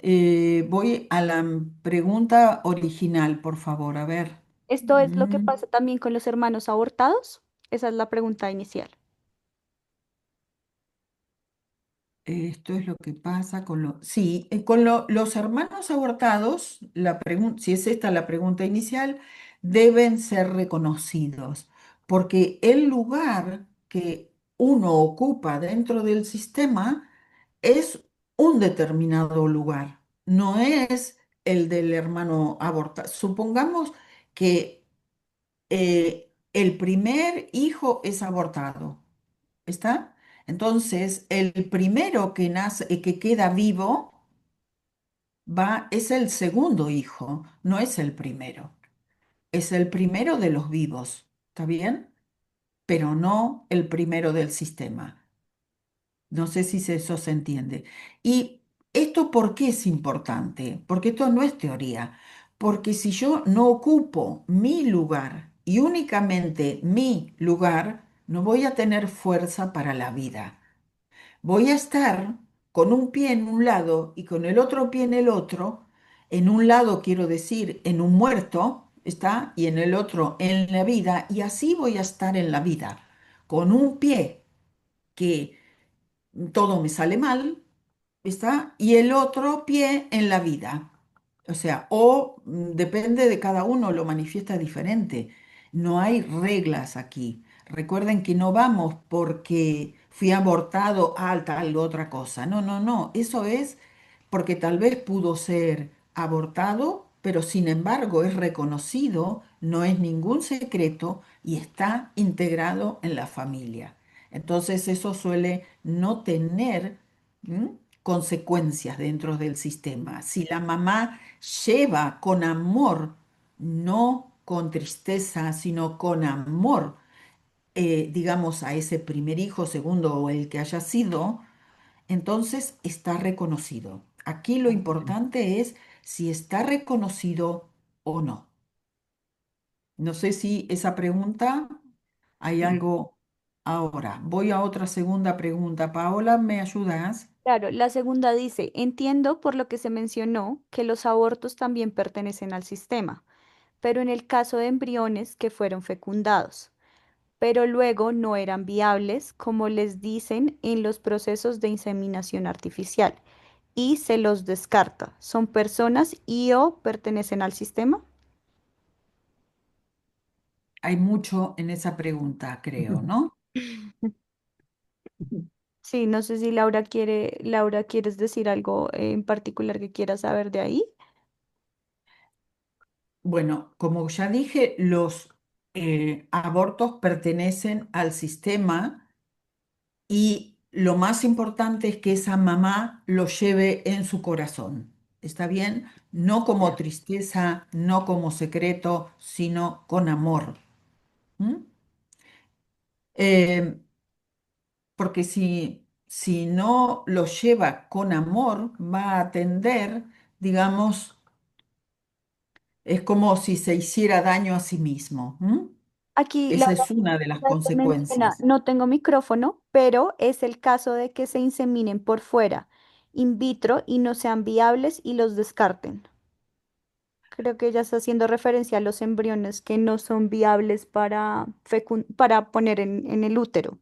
Voy a la pregunta original, por favor. A ver. ¿Esto es lo que Mm, pasa también con los hermanos abortados? Esa es la pregunta inicial. Esto es lo que pasa con sí, los hermanos abortados, si es esta la pregunta inicial, deben ser reconocidos, porque el lugar que uno ocupa dentro del sistema es un determinado lugar, no es el del hermano abortado. Supongamos que el primer hijo es abortado, ¿está? Entonces, el primero que nace, que queda vivo, es el segundo hijo, no es el primero. Es el primero de los vivos, ¿está bien? Pero no el primero del sistema. No sé si eso se entiende. ¿Y esto por qué es importante? Porque esto no es teoría. Porque si yo no ocupo mi lugar y únicamente mi lugar, no voy a tener fuerza para la vida. Voy a estar con un pie en un lado y con el otro pie en el otro. En un lado quiero decir en un muerto, ¿está? Y en el otro en la vida. Y así voy a estar en la vida. Con un pie que todo me sale mal, ¿está? Y el otro pie en la vida. O sea, depende de cada uno, lo manifiesta diferente. No hay reglas aquí. Recuerden que no vamos porque fui abortado a tal otra cosa. No, no, no. Eso es porque tal vez pudo ser abortado, pero sin embargo es reconocido, no es ningún secreto y está integrado en la familia. Entonces eso suele no tener consecuencias dentro del sistema. Si la mamá lleva con amor, no con tristeza, sino con amor, digamos, a ese primer hijo, segundo o el que haya sido, entonces está reconocido. Aquí lo importante es si está reconocido o no. No sé si esa pregunta hay algo ahora. Voy a otra segunda pregunta. Paola, ¿me ayudas? Claro, la segunda dice, entiendo por lo que se mencionó que los abortos también pertenecen al sistema, pero en el caso de embriones que fueron fecundados, pero luego no eran viables, como les dicen en los procesos de inseminación artificial, y se los descarta. ¿Son personas y o pertenecen al sistema? Hay mucho en esa pregunta, creo, ¿no? Sí, no sé si Laura, ¿quieres decir algo en particular que quieras saber de ahí? Bueno, como ya dije, los abortos pertenecen al sistema y lo más importante es que esa mamá lo lleve en su corazón. ¿está bien? No como Ya. tristeza, no como secreto, sino con amor. ¿M? Eh, Porque si no lo lleva con amor, va a tender, digamos, es como si se hiciera daño a sí mismo. ¿M? Aquí Esa Laura es una de las menciona, consecuencias. no tengo micrófono, pero es el caso de que se inseminen por fuera, in vitro, y no sean viables y los descarten. Creo que ella está haciendo referencia a los embriones que no son viables para poner en el útero.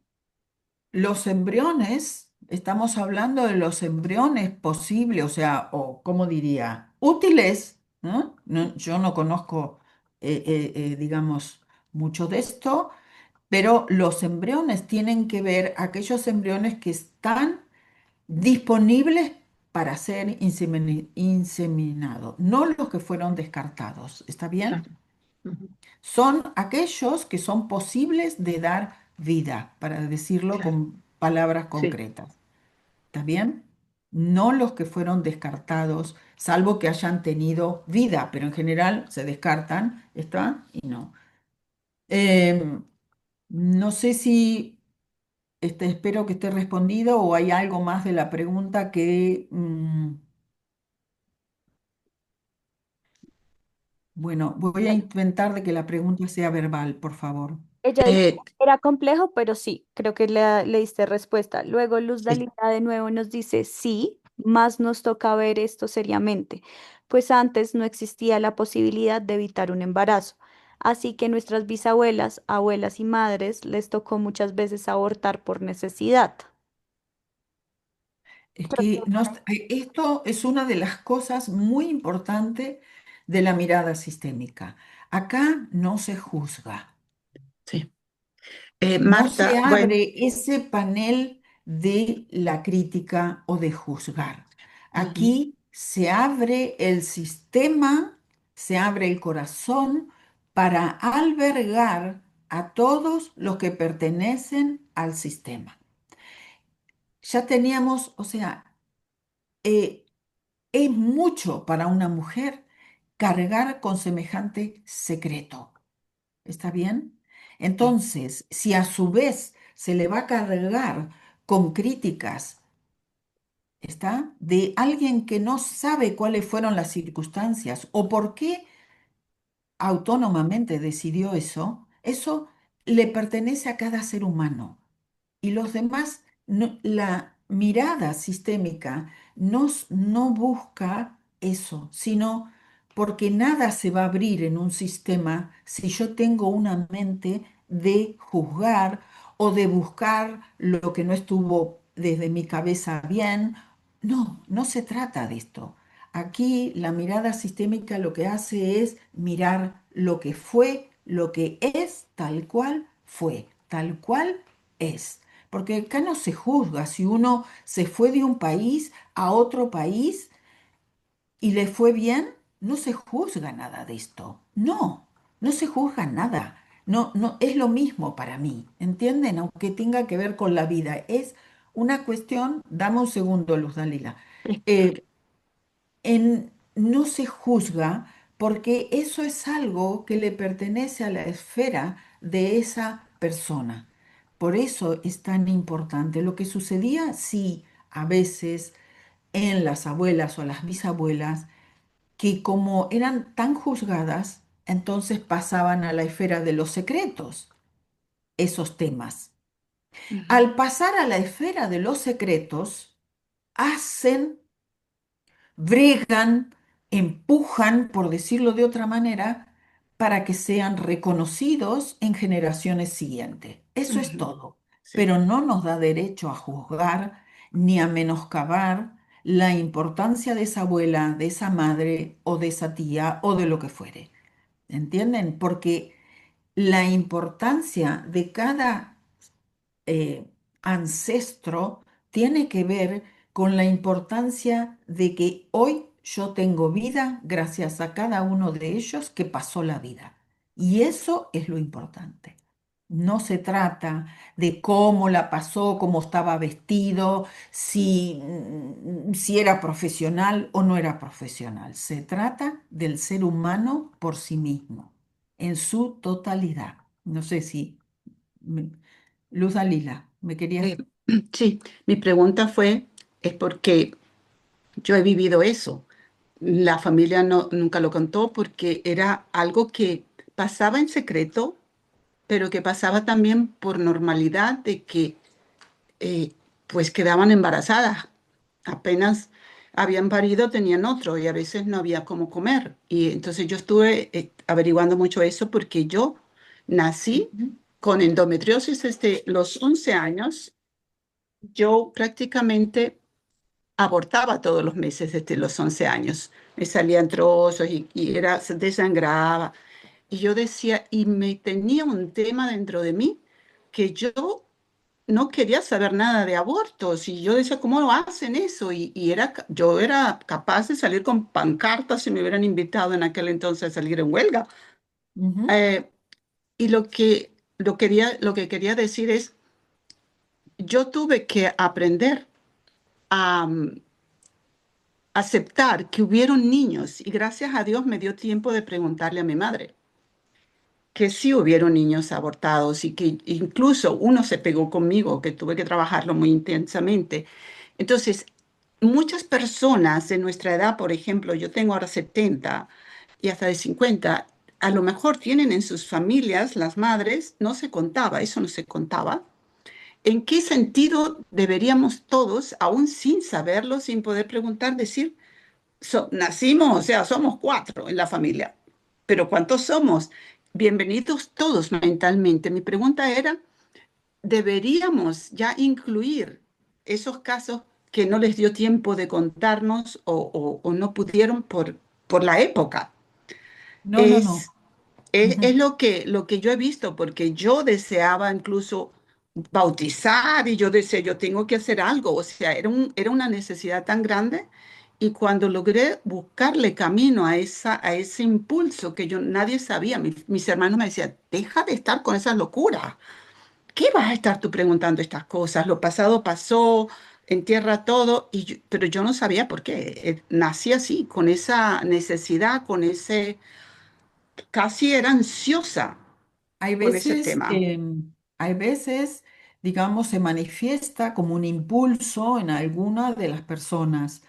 Los embriones, estamos hablando de los embriones posibles, o sea, o cómo diría, útiles, ¿no? Yo no conozco, digamos, mucho de esto, pero los embriones tienen que ver aquellos embriones que están disponibles para ser inseminados, no los que fueron descartados, ¿está bien? Claro. Ujú. Son aquellos que son posibles de dar vida, para decirlo Claro. con palabras Sí. concretas. ¿Está bien? No los que fueron descartados, salvo que hayan tenido vida, pero en general se descartan, ¿está? Y no. Em, no sé si espero que esté respondido o hay algo más de la pregunta que, bueno, voy a intentar de que la pregunta sea verbal, por favor. Ella dijo, Eh, era complejo, pero sí, creo que le diste respuesta. Luego Luz sí, Dalila de nuevo nos dice, sí, más nos toca ver esto seriamente, pues antes no existía la posibilidad de evitar un embarazo. Así que nuestras bisabuelas, abuelas y madres les tocó muchas veces abortar por necesidad. Es Creo que que esto es una de las cosas muy importantes de la mirada sistémica. Acá no se juzga. sí. No se Marta, bueno, abre ese panel de la crítica o de juzgar. ujú, Aquí se abre el sistema, se abre el corazón para albergar a todos los que pertenecen al sistema. Ya teníamos, o sea, eh, es mucho para una mujer cargar con semejante secreto. ¿Está bien? sí, Entonces, si a su vez se le va a cargar con críticas, ¿está? De alguien que no sabe cuáles fueron las circunstancias o por qué autónomamente decidió eso, eso le pertenece a cada ser humano. Y los demás, la mirada sistémica no busca eso, sino porque nada se va a abrir en un sistema si yo tengo una mente de juzgar o de buscar lo que no estuvo desde mi cabeza bien. No, no se trata de esto. Aquí la mirada sistémica lo que hace es mirar lo que fue, lo que es, tal cual fue, tal cual es. Porque acá no se juzga si uno se fue de un país a otro país y le fue bien, no se juzga nada de esto. No, no se juzga nada. No, no, es lo mismo para mí, ¿entienden? Aunque tenga que ver con la vida. Es una cuestión, dame un segundo, Luz Dalila. sí, Eh, no se juzga porque eso es algo que le pertenece a la esfera de esa persona. Por eso es tan importante. Lo que sucedía, sí, a veces en las abuelas o las bisabuelas, que como eran tan juzgadas, entonces pasaban a la esfera de los secretos esos temas. ujú, Al pasar a la esfera de los secretos, hacen bregan, empujan, por decirlo de otra manera, para que sean reconocidos en generaciones siguientes. Eso es ujú, todo. sí, Pero no nos da derecho a juzgar ni a menoscabar la importancia de esa abuela, de esa madre o de esa tía o de lo que fuere. ¿Entienden? Porque la importancia de cada eh, ancestro tiene que ver con la importancia de que hoy yo tengo vida gracias a cada uno de ellos que pasó la vida. Y eso es lo importante. No se trata de cómo la pasó, cómo estaba vestido, si era profesional o no era profesional. Se trata del ser humano por sí mismo, en su totalidad. No sé si, me- Luz Dalila, ¿me querías? Eh, sí, mi pregunta fue, es porque yo he vivido eso. La familia no, nunca lo contó porque era algo que pasaba en secreto, pero que pasaba también por normalidad de que eh, pues quedaban embarazadas. Apenas habían parido, tenían otro y a veces no había cómo comer. Y entonces yo estuve averiguando mucho eso porque yo nací Ujú. con endometriosis desde los 11 años. Yo prácticamente abortaba todos los meses desde los 11 años. Me salían trozos y era, se desangraba. Y yo decía, y me tenía un tema dentro de mí que yo no quería saber nada de abortos. Y yo decía, ¿cómo hacen eso? Yo era capaz de salir con pancartas si me hubieran invitado en aquel entonces a salir en huelga. Ujú. Eh, y lo que quería decir es, yo tuve que aprender a aceptar que hubieron niños y gracias a Dios me dio tiempo de preguntarle a mi madre que sí hubieron niños abortados y que incluso uno se pegó conmigo, que tuve que trabajarlo muy intensamente. Entonces, muchas personas de nuestra edad, por ejemplo, yo tengo ahora 70 y hasta de 50, a lo mejor tienen en sus familias, las madres, no se contaba, eso no se contaba. ¿En qué sentido deberíamos todos, aún sin saberlo, sin poder preguntar, decir, nacimos, o sea, somos cuatro en la familia, pero ¿cuántos somos? Bienvenidos todos mentalmente. Mi pregunta era, ¿deberíamos ya incluir esos casos que no les dio tiempo de contarnos o no pudieron por la época? No, no, no. Es, es Ujú. lo que yo he visto, porque yo deseaba incluso bautizar y yo decía, yo tengo que hacer algo, o sea, era una necesidad tan grande y cuando logré buscarle camino a ese impulso que yo nadie sabía, mis hermanos me decían, deja de estar con esas locuras, ¿qué vas a estar tú preguntando estas cosas? Lo pasado pasó, entierra todo, pero yo no sabía por qué, nací así, con esa necesidad, con ese, casi era ansiosa Hay con ese veces, tema. hay veces, digamos, se manifiesta como un impulso en alguna de las personas.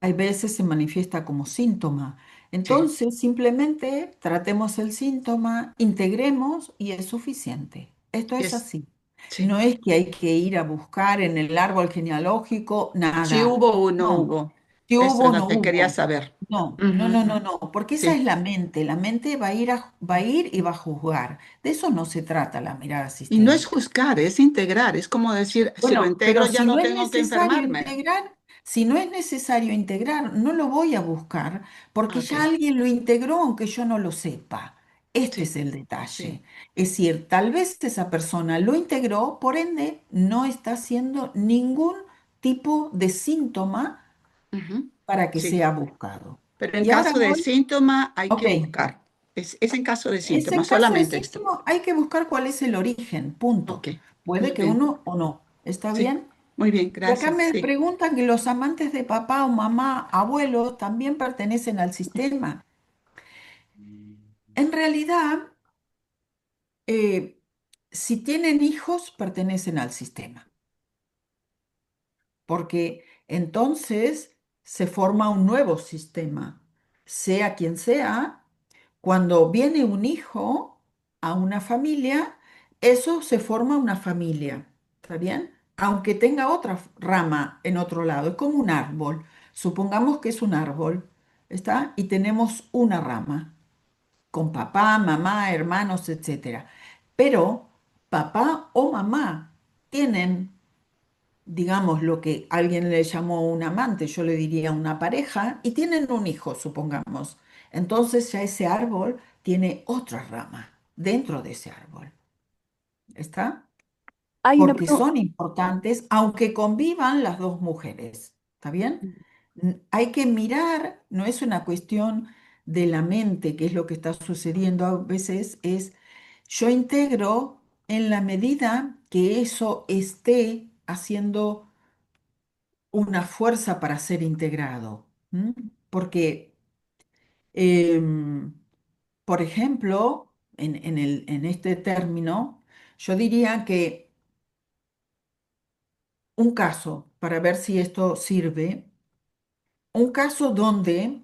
Hay veces se manifiesta como síntoma. Sí, Entonces, simplemente tratemos el síntoma, integremos y es suficiente. Esto es es, así. sí. No es que hay que ir a buscar en el árbol genealógico Si nada. hubo o no No. hubo. Si Eso es hubo, lo no que quería hubo. saber. No, no, Ujú, no, no, no, porque esa es sí. la mente. La mente va a ir y va a juzgar. De eso no se trata la mirada Y no es sistémica. juzgar, es integrar. Es como decir, si lo Bueno, pero integro ya no tengo que enfermarme. si no es necesario integrar, no lo voy a buscar porque Ok, ya alguien lo integró aunque yo no lo sepa. Este sí, es el sí. detalle. Es decir, tal vez esa persona lo integró, por ende, no está haciendo ningún tipo de síntoma Ujú, para que sí. sea buscado. Pero en Y ahora caso de voy, síntoma hay ok. que buscar. Es en caso de Es síntoma, en caso de solamente esto. síntoma, hay que buscar cuál es el origen, Ok, punto. Puede muy que bien. uno o no. ¿Está Sí, bien? muy bien, Y acá gracias. me Sí, preguntan que los amantes de papá o mamá, abuelos, también pertenecen al sistema. En realidad, eh, si tienen hijos, pertenecen al sistema, porque entonces se forma un nuevo sistema. Sea quien sea, cuando viene un hijo a una familia, eso se forma una familia, ¿está bien? Aunque tenga otra rama en otro lado, es como un árbol. Supongamos que es un árbol, ¿está? Y tenemos una rama con papá, mamá, hermanos, etcétera. Pero papá o mamá tienen, digamos, lo que alguien le llamó un amante, yo le diría una pareja, y tienen un hijo, supongamos. Entonces ya ese árbol tiene otra rama dentro de ese árbol. ¿Está? Hay una Porque pregunta. son importantes, aunque convivan las dos mujeres. ¿Está bien? Hay que mirar, no es una cuestión de la mente, que es lo que está sucediendo a veces, es yo integro en la medida que eso esté haciendo una fuerza para ser integrado. ¿M? Porque, em, por ejemplo, en este término, yo diría que un caso, para ver si esto sirve, un caso donde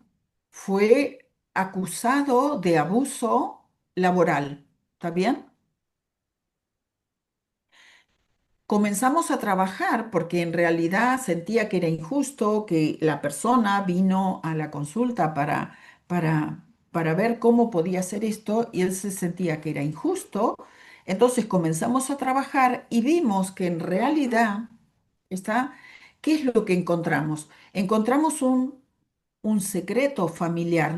fue acusado de abuso laboral, ¿está bien? Comenzamos a trabajar porque en realidad sentía que era injusto que la persona vino a la consulta para ver cómo podía hacer esto y él se sentía que era injusto. Entonces comenzamos a trabajar y vimos que en realidad, ¿está? ¿Qué es lo que encontramos? Encontramos un secreto familiar,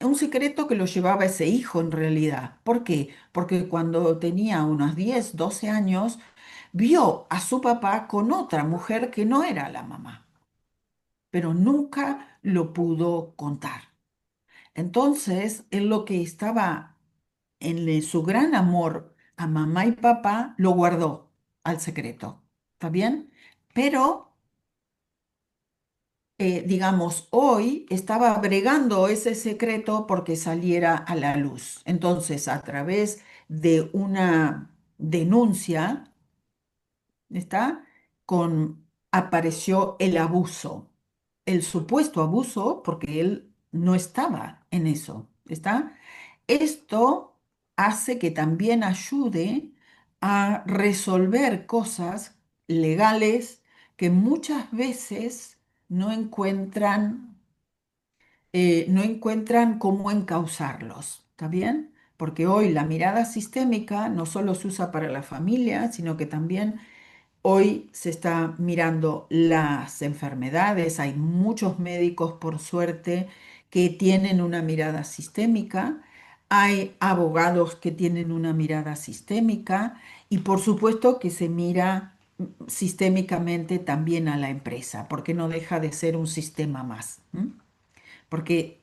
un secreto que lo llevaba ese hijo en realidad. ¿Por qué? Porque cuando tenía unos 10, 12 años, vio a su papá con otra mujer que no era la mamá, pero nunca lo pudo contar. Entonces, él lo que estaba su gran amor a mamá y papá, lo guardó al secreto. ¿Está bien? Pero digamos, hoy estaba bregando ese secreto porque saliera a la luz. Entonces, a través de una denuncia, ¿está? Apareció el abuso, el supuesto abuso, porque él no estaba en eso, ¿está? Esto hace que también ayude a resolver cosas legales que muchas veces no encuentran, no encuentran cómo encauzarlos, ¿está bien? Porque hoy la mirada sistémica no solo se usa para la familia, sino que también hoy se está mirando las enfermedades. Hay muchos médicos, por suerte, que tienen una mirada sistémica. Hay abogados que tienen una mirada sistémica y por supuesto que se mira sistémicamente también a la empresa, porque no deja de ser un sistema más. ¿M? Porque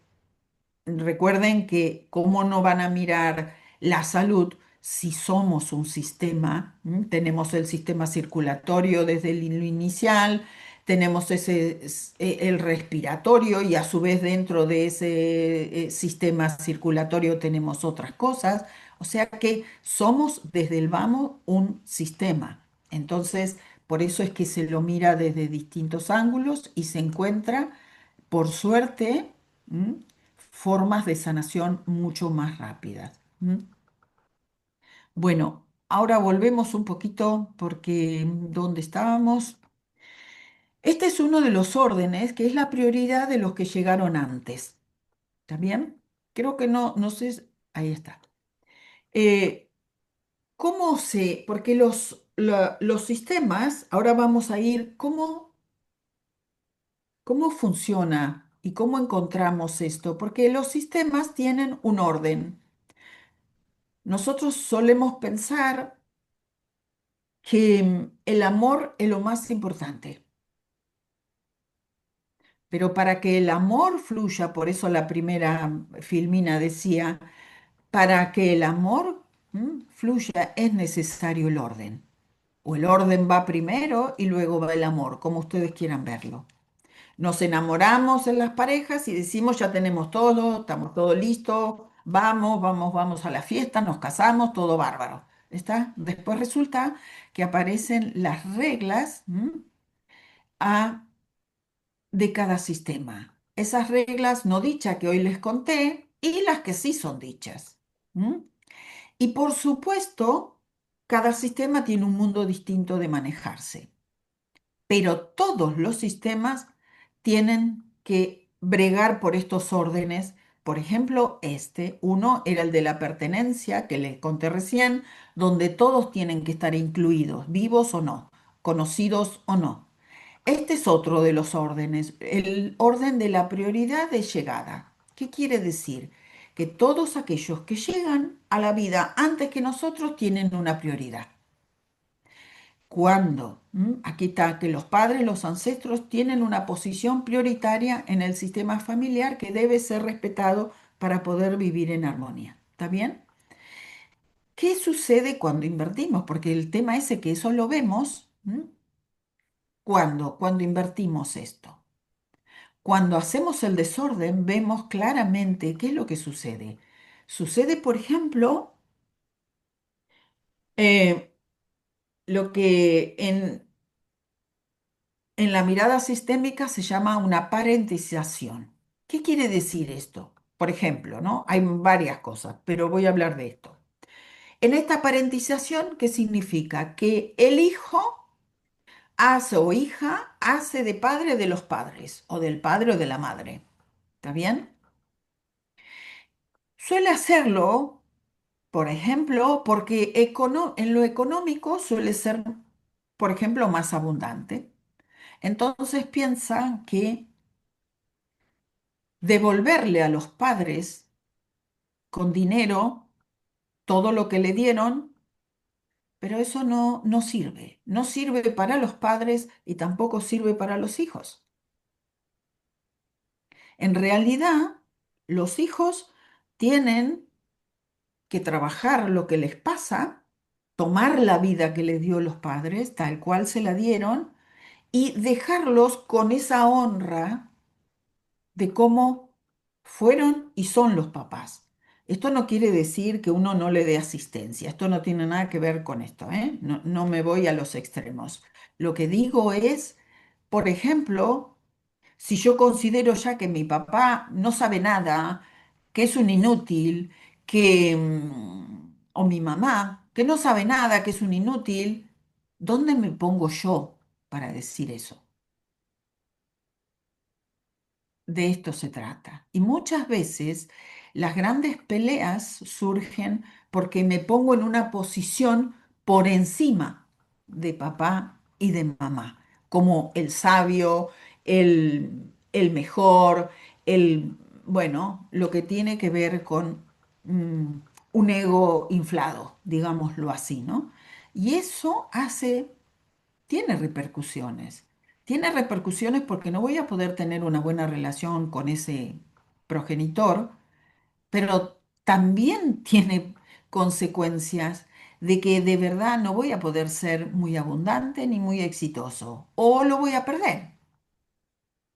recuerden que cómo no van a mirar la salud si somos un sistema. ¿M? Tenemos el sistema circulatorio desde lo inicial, tenemos el respiratorio y a su vez dentro de ese sistema circulatorio tenemos otras cosas. O sea que somos desde el vamos un sistema. Entonces, por eso es que se lo mira desde distintos ángulos y se encuentra, por suerte, ¿m? Formas de sanación mucho más rápidas. ¿M? Bueno, ahora volvemos un poquito porque ¿dónde estábamos? Este es uno de los órdenes que es la prioridad de los que llegaron antes. ¿Está bien? Creo que no sé, ahí está. Eh, ¿Cómo se, porque los sistemas, ahora vamos a ir, cómo funciona y cómo encontramos esto? Porque los sistemas tienen un orden. Nosotros solemos pensar que el amor es lo más importante, pero para que el amor fluya, por eso la primera Filmina decía, para que el amor fluya es necesario el orden. O el orden va primero y luego va el amor, como ustedes quieran verlo. Nos enamoramos en las parejas y decimos ya tenemos todo, estamos todo listo, vamos a la fiesta, nos casamos, todo bárbaro. ¿Está? Después resulta que aparecen las reglas a- de cada sistema. Esas reglas no dichas que hoy les conté y las que sí son dichas. ¿M? Y por supuesto, cada sistema tiene un mundo distinto de manejarse, pero todos los sistemas tienen que bregar por estos órdenes. Por ejemplo, uno era el de la pertenencia, que les conté recién, donde todos tienen que estar incluidos, vivos o no, conocidos o no. Este es otro de los órdenes, el orden de la prioridad de llegada. ¿Qué quiere decir? Que todos aquellos que llegan a la vida antes que nosotros tienen una prioridad. ¿Cuándo? Aquí está que los padres, los ancestros tienen una posición prioritaria en el sistema familiar que debe ser respetado para poder vivir en armonía. ¿Está bien? ¿qué sucede cuando invertimos? Porque el tema ese que eso lo vemos, ¿m? Cuando invertimos esto. Cuando hacemos el desorden, vemos claramente qué es lo que sucede. Sucede, por ejemplo, eh, lo que en la mirada sistémica se llama una parentización. ¿Qué quiere decir esto? Por ejemplo, ¿no? Hay varias cosas, pero voy a hablar de esto. En esta parentización, ¿qué significa? Que el hijo hace o hija hace de padre de los padres o del padre o de la madre. ¿Está bien? Suele hacerlo, por ejemplo, porque en lo económico suele ser, por ejemplo, más abundante. Entonces piensan que devolverle a los padres con dinero todo lo que le dieron, pero eso no sirve. No sirve para los padres y tampoco sirve para los hijos. En realidad, los hijos tienen que trabajar lo que les pasa, tomar la vida que les dio los padres, tal cual se la dieron, y dejarlos con esa honra de cómo fueron y son los papás. Esto no quiere decir que uno no le dé asistencia, esto no tiene nada que ver con esto, ¿eh? No me voy a los extremos. Lo que digo es, por ejemplo, si yo considero ya que mi papá no sabe nada, que es un inútil, o mi mamá, que no sabe nada, que es un inútil, ¿dónde me pongo yo para decir eso? De esto se trata. Y muchas veces las grandes peleas surgen porque me pongo en una posición por encima de papá y de mamá, como el sabio, el mejor, bueno, lo que tiene que ver con mm, un ego inflado, digámoslo así, ¿no? Y eso tiene repercusiones. Tiene repercusiones porque no voy a poder tener una buena relación con ese progenitor, pero también tiene consecuencias de que de verdad no voy a poder ser muy abundante ni muy exitoso, o lo voy a perder.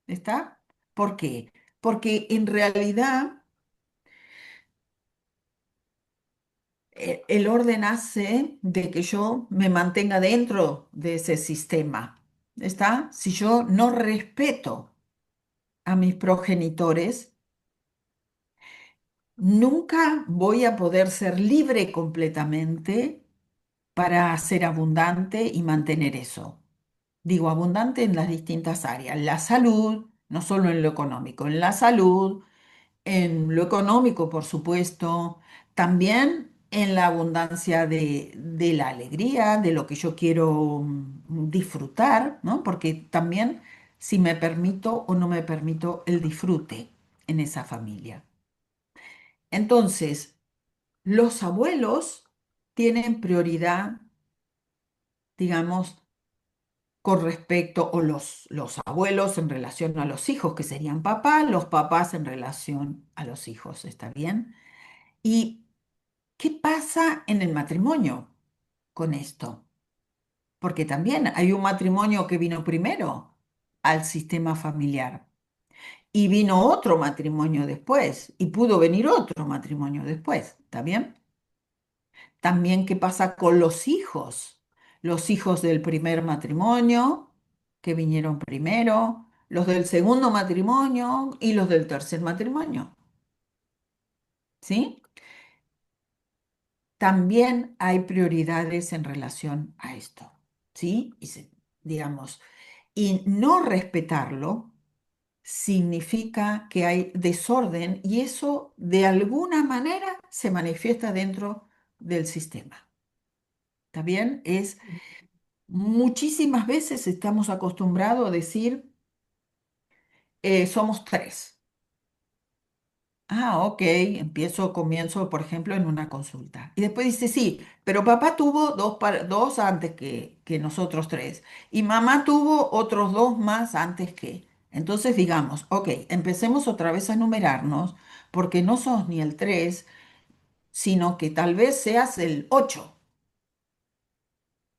¿Está? ¿Por qué? Porque en realidad el orden hace de que yo me mantenga dentro de ese sistema. ¿Está? Si yo no respeto a mis progenitores, nunca voy a poder ser libre completamente para ser abundante y mantener eso. Digo, abundante en las distintas áreas, la salud, no solo en lo económico, en la salud, en lo económico, por supuesto, también en la abundancia de la alegría, de lo que yo quiero disfrutar, ¿no? Porque también si me permito o no me permito el disfrute en esa familia. Entonces, los abuelos tienen prioridad, digamos, con respecto, o los abuelos en relación a los hijos, que serían papás, los papás en relación a los hijos, ¿está bien? ¿Y qué pasa en el matrimonio con esto? Porque también hay un matrimonio que vino primero al sistema familiar y vino otro matrimonio después y pudo venir otro matrimonio después, ¿está bien? También qué pasa con los hijos del primer matrimonio que vinieron primero, los del segundo matrimonio y los del tercer matrimonio, ¿sí? También hay prioridades en relación a esto, ¿sí? Digamos, y no respetarlo significa que hay desorden y eso de alguna manera se manifiesta dentro del sistema. ¿Está bien? Muchísimas veces estamos acostumbrados a decir, somos tres. Ah, ok, comienzo, por ejemplo, en una consulta. Y después dice, sí, pero papá tuvo dos antes que nosotros tres. Y mamá tuvo otros dos más antes que. Entonces digamos, ok, empecemos otra vez a numerarnos, porque no sos ni el tres, sino que tal vez seas el 8,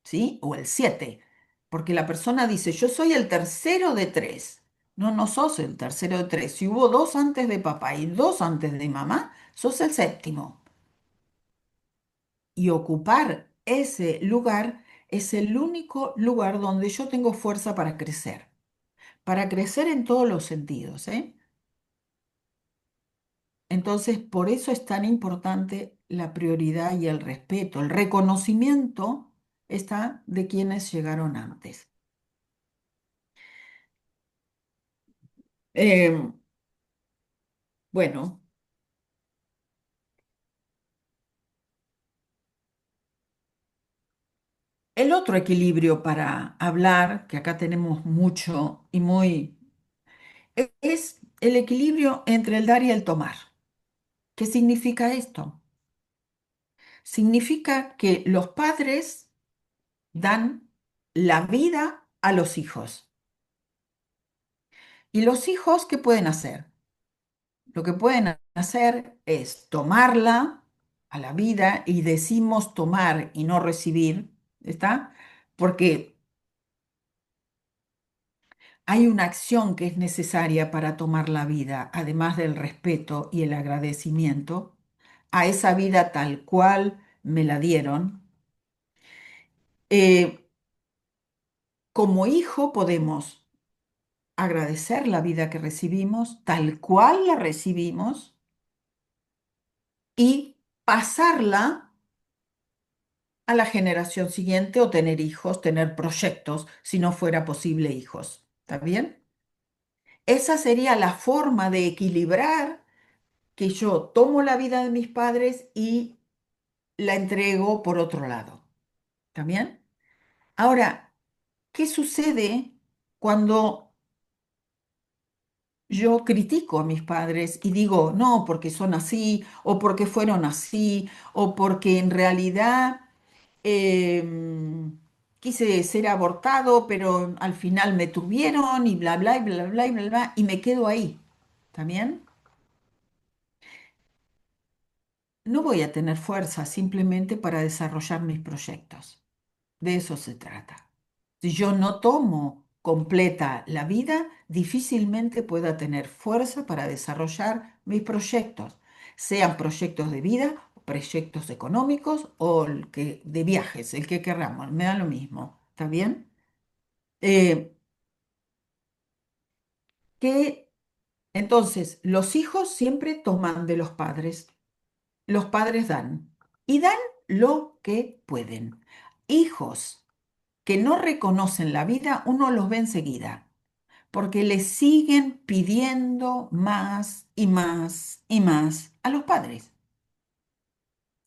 ¿sí? O el 7, porque la persona dice, yo soy el tercero de tres. No, no sos el tercero de tres. Si hubo dos antes de papá y dos antes de mamá, sos el séptimo. Y ocupar ese lugar es el único lugar donde yo tengo fuerza para crecer en todos los sentidos, ¿eh? Entonces, por eso es tan importante la prioridad y el respeto, el reconocimiento está de quienes llegaron antes. Em, bueno, el otro equilibrio para hablar, que acá tenemos mucho y muy, es el equilibrio entre el dar y el tomar. ¿Qué significa esto? Significa que los padres dan la vida a los hijos. ¿Y los hijos qué pueden hacer? Lo que pueden hacer es tomarla a la vida, y decimos tomar y no recibir, ¿está? Porque hay una acción que es necesaria para tomar la vida, además del respeto y el agradecimiento a esa vida tal cual me la dieron. Eh, como hijo podemos agradecer la vida que recibimos, tal cual la recibimos, y pasarla a la generación siguiente, o tener hijos, tener proyectos, si no fuera posible hijos. ¿Está bien? Esa sería la forma de equilibrar, que yo tomo la vida de mis padres y la entrego por otro lado. ¿Está bien? Ahora, ¿qué sucede cuando yo critico a mis padres y digo, no, porque son así, o porque fueron así, o porque en realidad quise ser abortado, pero al final me tuvieron y bla, bla, y bla, bla, y bla, bla, y me quedo ahí? ¿También? No voy a tener fuerza simplemente para desarrollar mis proyectos. De eso se trata. Si yo no tomo completa la vida, difícilmente pueda tener fuerza para desarrollar mis proyectos, sean proyectos de vida, proyectos económicos o de viajes, el que queramos, me da lo mismo. ¿Está bien? Eh, que entonces los hijos siempre toman de los padres dan y dan lo que pueden. Hijos que no reconocen la vida, uno los ve enseguida, porque le siguen pidiendo más y más y más a los padres.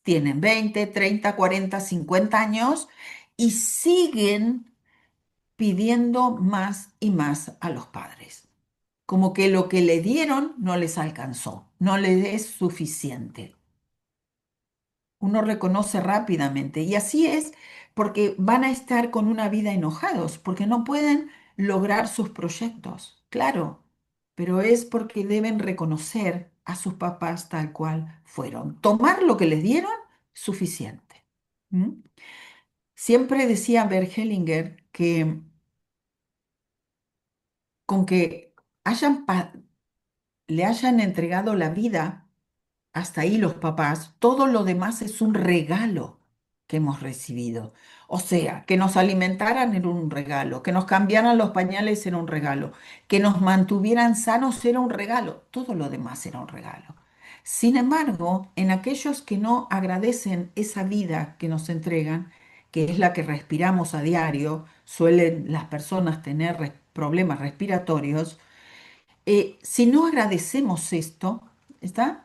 Tienen 20, 30, 40, 50 años y siguen pidiendo más y más a los padres. Como que lo que le dieron no les alcanzó, no les es suficiente. Uno reconoce rápidamente. Y así es porque van a estar con una vida enojados, porque no pueden lograr sus proyectos, claro, pero es porque deben reconocer a sus papás tal cual fueron. Tomar lo que les dieron, suficiente. ¿Mm? Siempre decía Bert Hellinger que con que le hayan entregado la vida, hasta ahí los papás, todo lo demás es un regalo que hemos recibido. O sea, que nos alimentaran era un regalo, que nos cambiaran los pañales era un regalo, que nos mantuvieran sanos era un regalo, todo lo demás era un regalo. Sin embargo, en aquellos que no agradecen esa vida que nos entregan, que es la que respiramos a diario, suelen las personas tener problemas respiratorios, si no agradecemos esto, ¿está?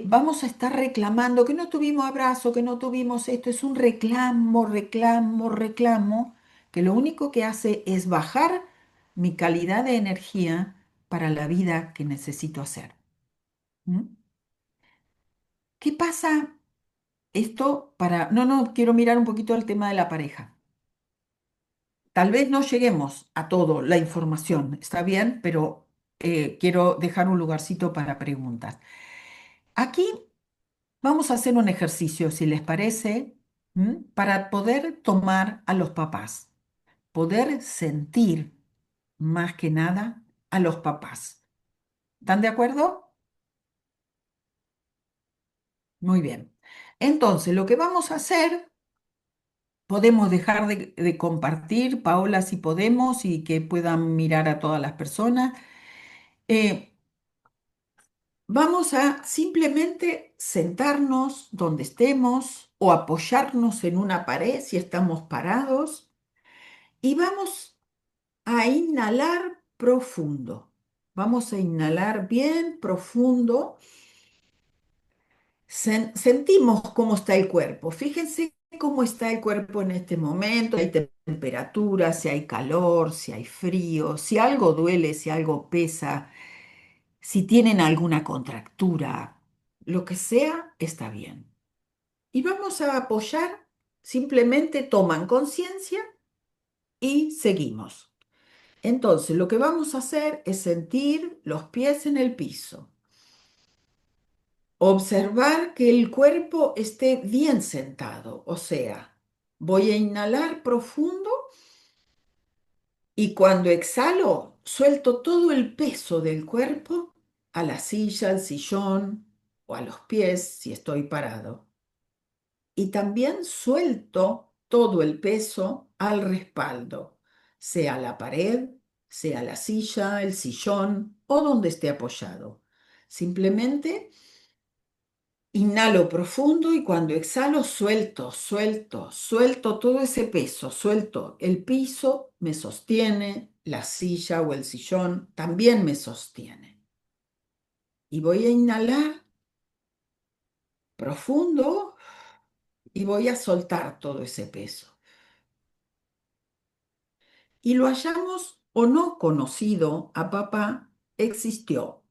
Vamos a estar reclamando que no tuvimos abrazo, que no tuvimos esto. Es un reclamo, reclamo, reclamo, que lo único que hace es bajar mi calidad de energía para la vida que necesito hacer. ¿Mm? ¿Qué pasa esto para... No, no, quiero mirar un poquito el tema de la pareja. Tal vez no lleguemos a todo la información, está bien, pero quiero dejar un lugarcito para preguntas. Aquí Vamos a hacer un ejercicio, si les parece, para poder tomar a los papás, poder sentir más que nada a los papás. ¿Están de acuerdo? Muy bien. Entonces, lo que vamos a hacer, podemos dejar de compartir, Paola, si podemos, y que puedan mirar a todas las personas. Eh, Vamos a simplemente sentarnos donde estemos o apoyarnos en una pared si estamos parados y vamos a inhalar profundo. Vamos a inhalar bien profundo. Sentimos cómo está el cuerpo. Fíjense cómo está el cuerpo en este momento. Hay temperatura, si hay calor, si hay frío, si algo duele, si algo pesa, si tienen alguna contractura, lo que sea, está bien. Y vamos a apoyar, simplemente toman conciencia y seguimos. Entonces, lo que vamos a hacer es sentir los pies en el piso. Observar que el cuerpo esté bien sentado, o sea, voy a inhalar profundo y cuando exhalo, suelto todo el peso del cuerpo a la silla, al sillón o a los pies si estoy parado. Y también suelto todo el peso al respaldo, sea la pared, sea la silla, el sillón o donde esté apoyado. Simplemente inhalo profundo y cuando exhalo suelto todo ese peso, suelto el piso, me sostiene, la silla o el sillón también me sostiene. Y voy a inhalar profundo y voy a soltar todo ese peso. Y lo hayamos o no conocido a papá, existió.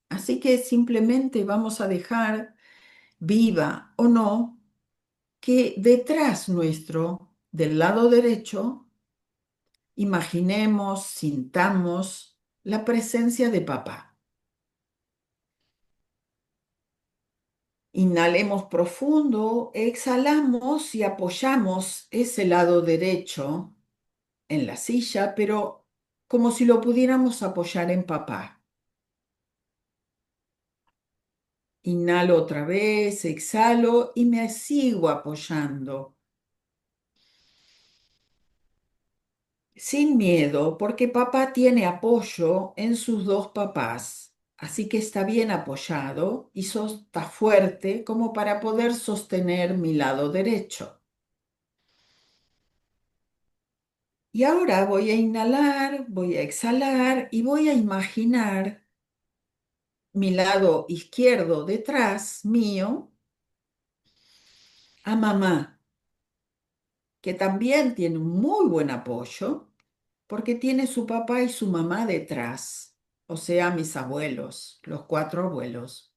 Así que simplemente vamos a dejar, viva o no, que detrás nuestro, del lado derecho, imaginemos, sintamos la presencia de papá. Inhalemos profundo, exhalamos y apoyamos ese lado derecho en la silla, pero como si lo pudiéramos apoyar en papá. Inhalo otra vez, exhalo y me sigo apoyando. Sin miedo, porque papá tiene apoyo en sus dos papás, así que está bien apoyado y está fuerte como para poder sostener mi lado derecho. Y ahora voy a inhalar, voy a exhalar y voy a imaginar mi lado izquierdo detrás mío a mamá, que también tiene un muy buen apoyo porque tiene su papá y su mamá detrás, o sea, mis abuelos, los cuatro abuelos.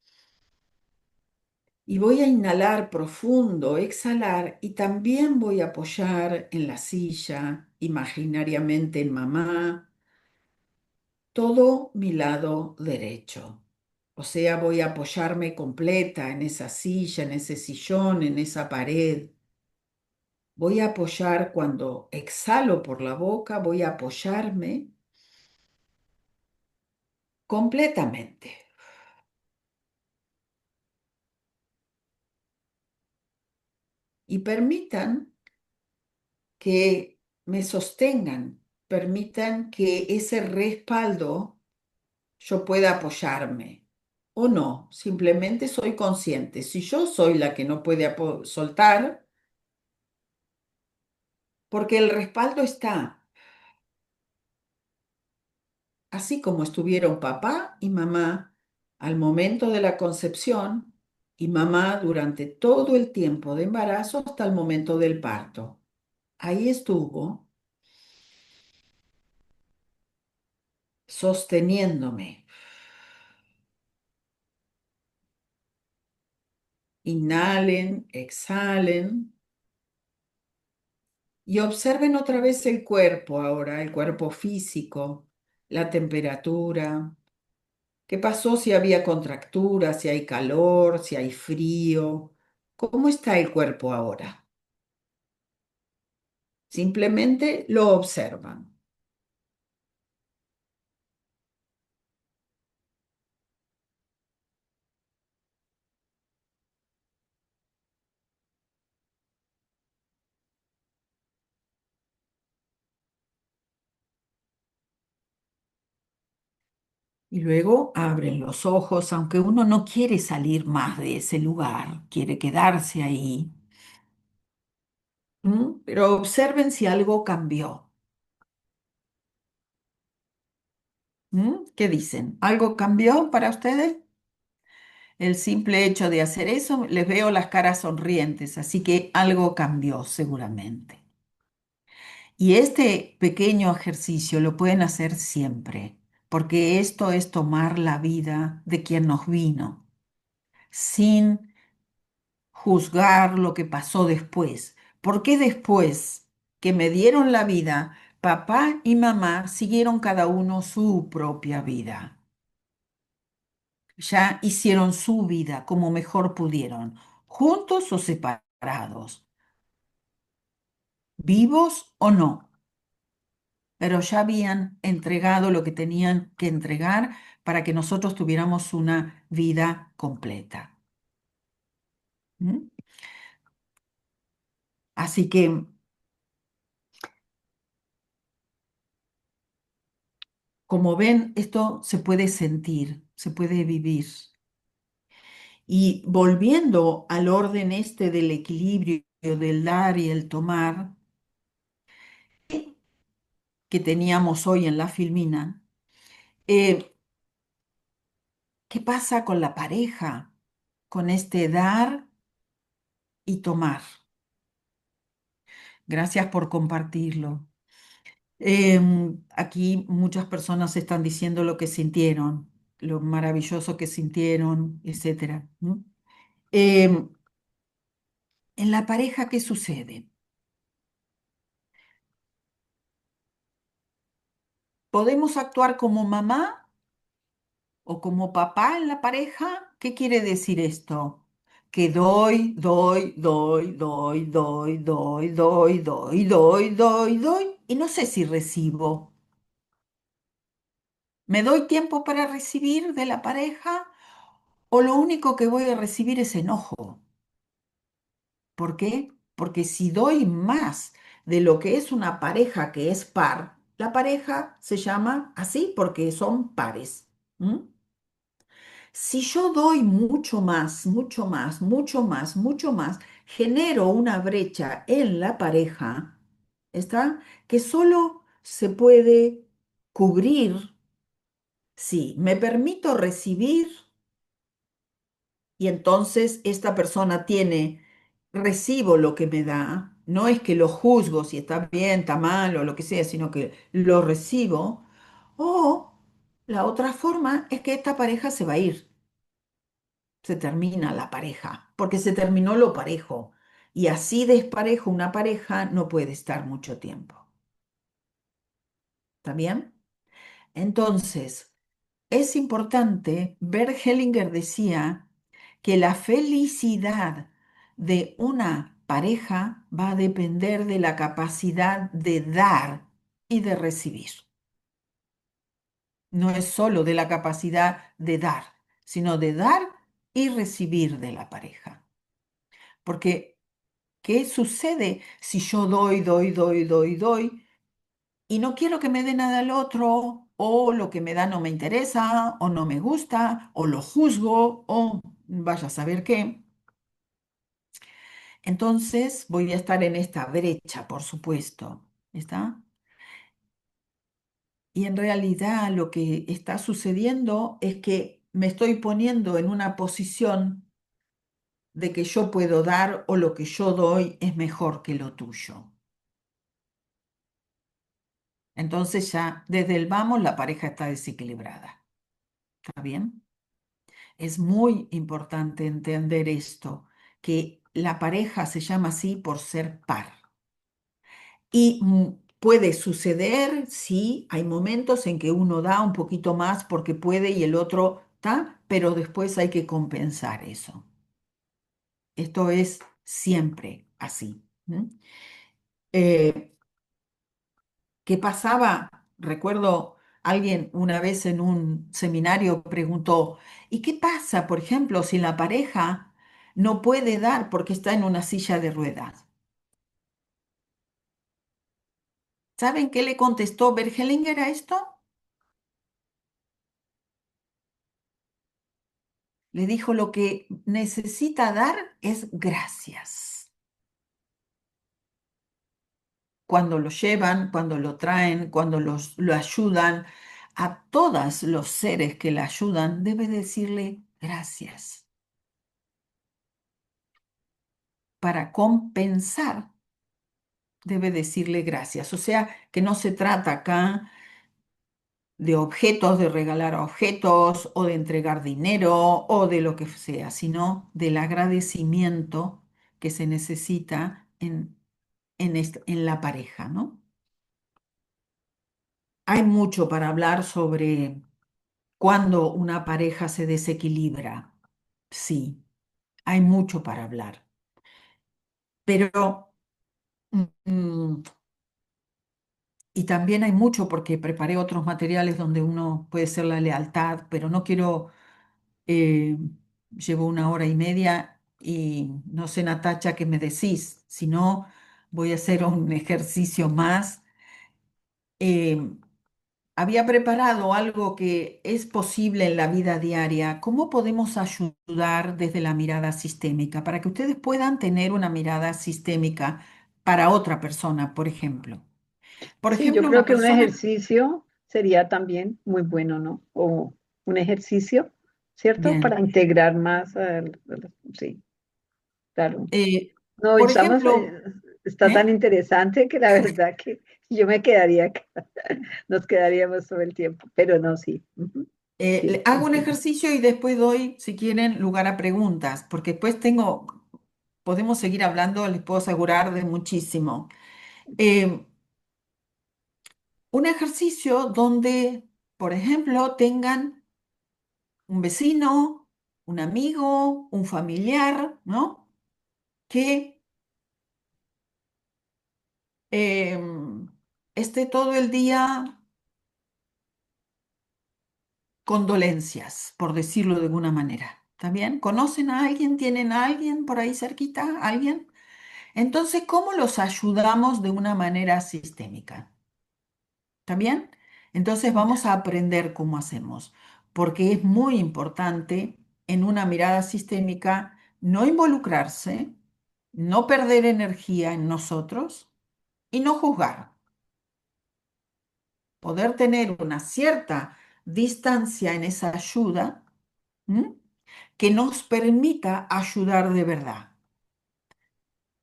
Y voy a inhalar profundo, exhalar y también voy a apoyar en la silla, imaginariamente en mamá, todo mi lado derecho. O sea, voy a apoyarme completa en esa silla, en ese sillón, en esa pared. Voy a apoyar cuando exhalo por la boca, voy a apoyarme completamente. Y permitan que me sostengan, permitan que ese respaldo yo pueda apoyarme. O no, simplemente soy consciente. Si yo soy la que no puede soltar, porque el respaldo está, así como estuvieron papá y mamá al momento de la concepción y mamá durante todo el tiempo de embarazo hasta el momento del parto. Ahí estuvo sosteniéndome. Inhalen, exhalen y observen otra vez el cuerpo ahora, el cuerpo físico, la temperatura, ¿Qué pasó si había contracturas, si hay calor, si hay frío? ¿Cómo está el cuerpo ahora? Simplemente lo observan. Y luego abren los ojos, aunque uno no quiere salir más de ese lugar, quiere quedarse ahí. Pero observen si algo cambió. ¿Qué dicen? ¿Algo cambió para ustedes? El simple hecho de hacer eso, les veo las caras sonrientes, así que algo cambió seguramente. Y este pequeño ejercicio lo pueden hacer siempre, porque esto es tomar la vida de quien nos vino, sin juzgar lo que pasó después. Porque después que me dieron la vida, papá y mamá siguieron cada uno su propia vida. Ya hicieron su vida como mejor pudieron, juntos o separados, vivos o no, pero ya habían entregado lo que tenían que entregar para que nosotros tuviéramos una vida completa. ¿Mm? Así que, como ven, esto se puede sentir, se puede vivir. Y volviendo al orden este del equilibrio del dar y el tomar que teníamos hoy en la filmina, eh, ¿qué pasa con la pareja? Con este dar y tomar. Gracias por compartirlo. Aquí muchas personas están diciendo lo que sintieron, lo maravilloso que sintieron, etcétera. ¿No? Em, en la pareja, ¿qué sucede? ¿Podemos actuar como mamá o como papá en la pareja? ¿Qué quiere decir esto? Que doy, y no sé si recibo. ¿Me doy tiempo para recibir de la pareja o lo único que voy a recibir es enojo? ¿Por qué? Porque si doy más de lo que es una pareja que es par, la pareja se llama así porque son pares. ¿M? Si yo doy mucho más, mucho más, mucho más, mucho más, genero una brecha en la pareja, ¿está? Que solo se puede cubrir si me permito recibir y entonces esta persona tiene, recibo lo que me da, no es que lo juzgo si está bien, está mal o lo que sea, sino que lo recibo. O la otra forma es que esta pareja se va a ir, se termina la pareja, porque se terminó lo parejo. Y así desparejo una pareja no puede estar mucho tiempo. ¿Está bien? Entonces, es importante, Bert Hellinger decía que la felicidad de una pareja va a depender de la capacidad de dar y de recibir. No es solo de la capacidad de dar, sino de dar y recibir de la pareja. Porque, ¿qué sucede si yo doy? Y no quiero que me dé nada al otro, o lo que me da no me interesa, o no me gusta, o lo juzgo, o vaya a saber qué. Entonces voy a estar en esta brecha, por supuesto, ¿está? Y en realidad lo que está sucediendo es que me estoy poniendo en una posición de que yo puedo dar o lo que yo doy es mejor que lo tuyo. Entonces ya desde el vamos la pareja está desequilibrada. ¿Está bien? Es muy importante entender esto, que la pareja se llama así por ser par. Y puede suceder, sí, hay momentos en que uno da un poquito más porque puede y el otro da, pero después hay que compensar eso. Esto es siempre así. ¿M? Eh, ¿Qué pasaba? Recuerdo alguien una vez en un seminario preguntó, ¿y qué pasa, por ejemplo, si la pareja no puede dar porque está en una silla de ruedas? ¿Saben qué le contestó Bergelinger a esto? Le dijo, lo que necesita dar es gracias. Cuando lo llevan, cuando lo traen, cuando lo ayudan, a todos los seres que le ayudan, debe decirle gracias para compensar, debe decirle gracias. O sea, que no se trata acá de objetos, de regalar objetos o de entregar dinero o de lo que sea, sino del agradecimiento que se necesita en la pareja, ¿no? Hay mucho para hablar sobre cuando una pareja se desequilibra. Sí, hay mucho para hablar. Pero mm, y también hay mucho porque preparé otros materiales donde uno puede ser la lealtad, pero no quiero, eh, llevo 1 hora y media y no sé, Natacha, qué me decís, si no, voy a hacer un ejercicio más. Eh, Había preparado algo que es posible en la vida diaria. ¿Cómo podemos ayudar desde la mirada sistémica para que ustedes puedan tener una mirada sistémica para otra persona, por ejemplo? Por Sí, yo ejemplo, creo una que un persona, ejercicio sería también muy bueno, ¿no? O un ejercicio, ¿cierto? Para bien, integrar más, sí, claro. eh, No, por estamos, ejemplo, está tan ¿eh? interesante que la verdad que yo me quedaría acá, nos quedaríamos todo el tiempo, pero no, sí, ujú, sí, Hago un entiendo. ejercicio y después doy, si quieren, lugar a preguntas, porque después podemos seguir hablando, les puedo asegurar de muchísimo. Eh, un ejercicio donde, por ejemplo, tengan un vecino, un amigo, un familiar, ¿no? Que esté todo el día con dolencias, por decirlo de alguna manera. ¿Está bien? ¿Conocen a alguien? ¿Tienen a alguien por ahí cerquita? ¿Alguien? Entonces, ¿cómo los ayudamos de una manera sistémica? ¿Está bien? Entonces vamos a aprender cómo hacemos, porque es muy importante en una mirada sistémica no involucrarse, no perder energía en nosotros y no juzgar. Poder tener una cierta distancia en esa ayuda, ¿m? Que nos permita ayudar de verdad.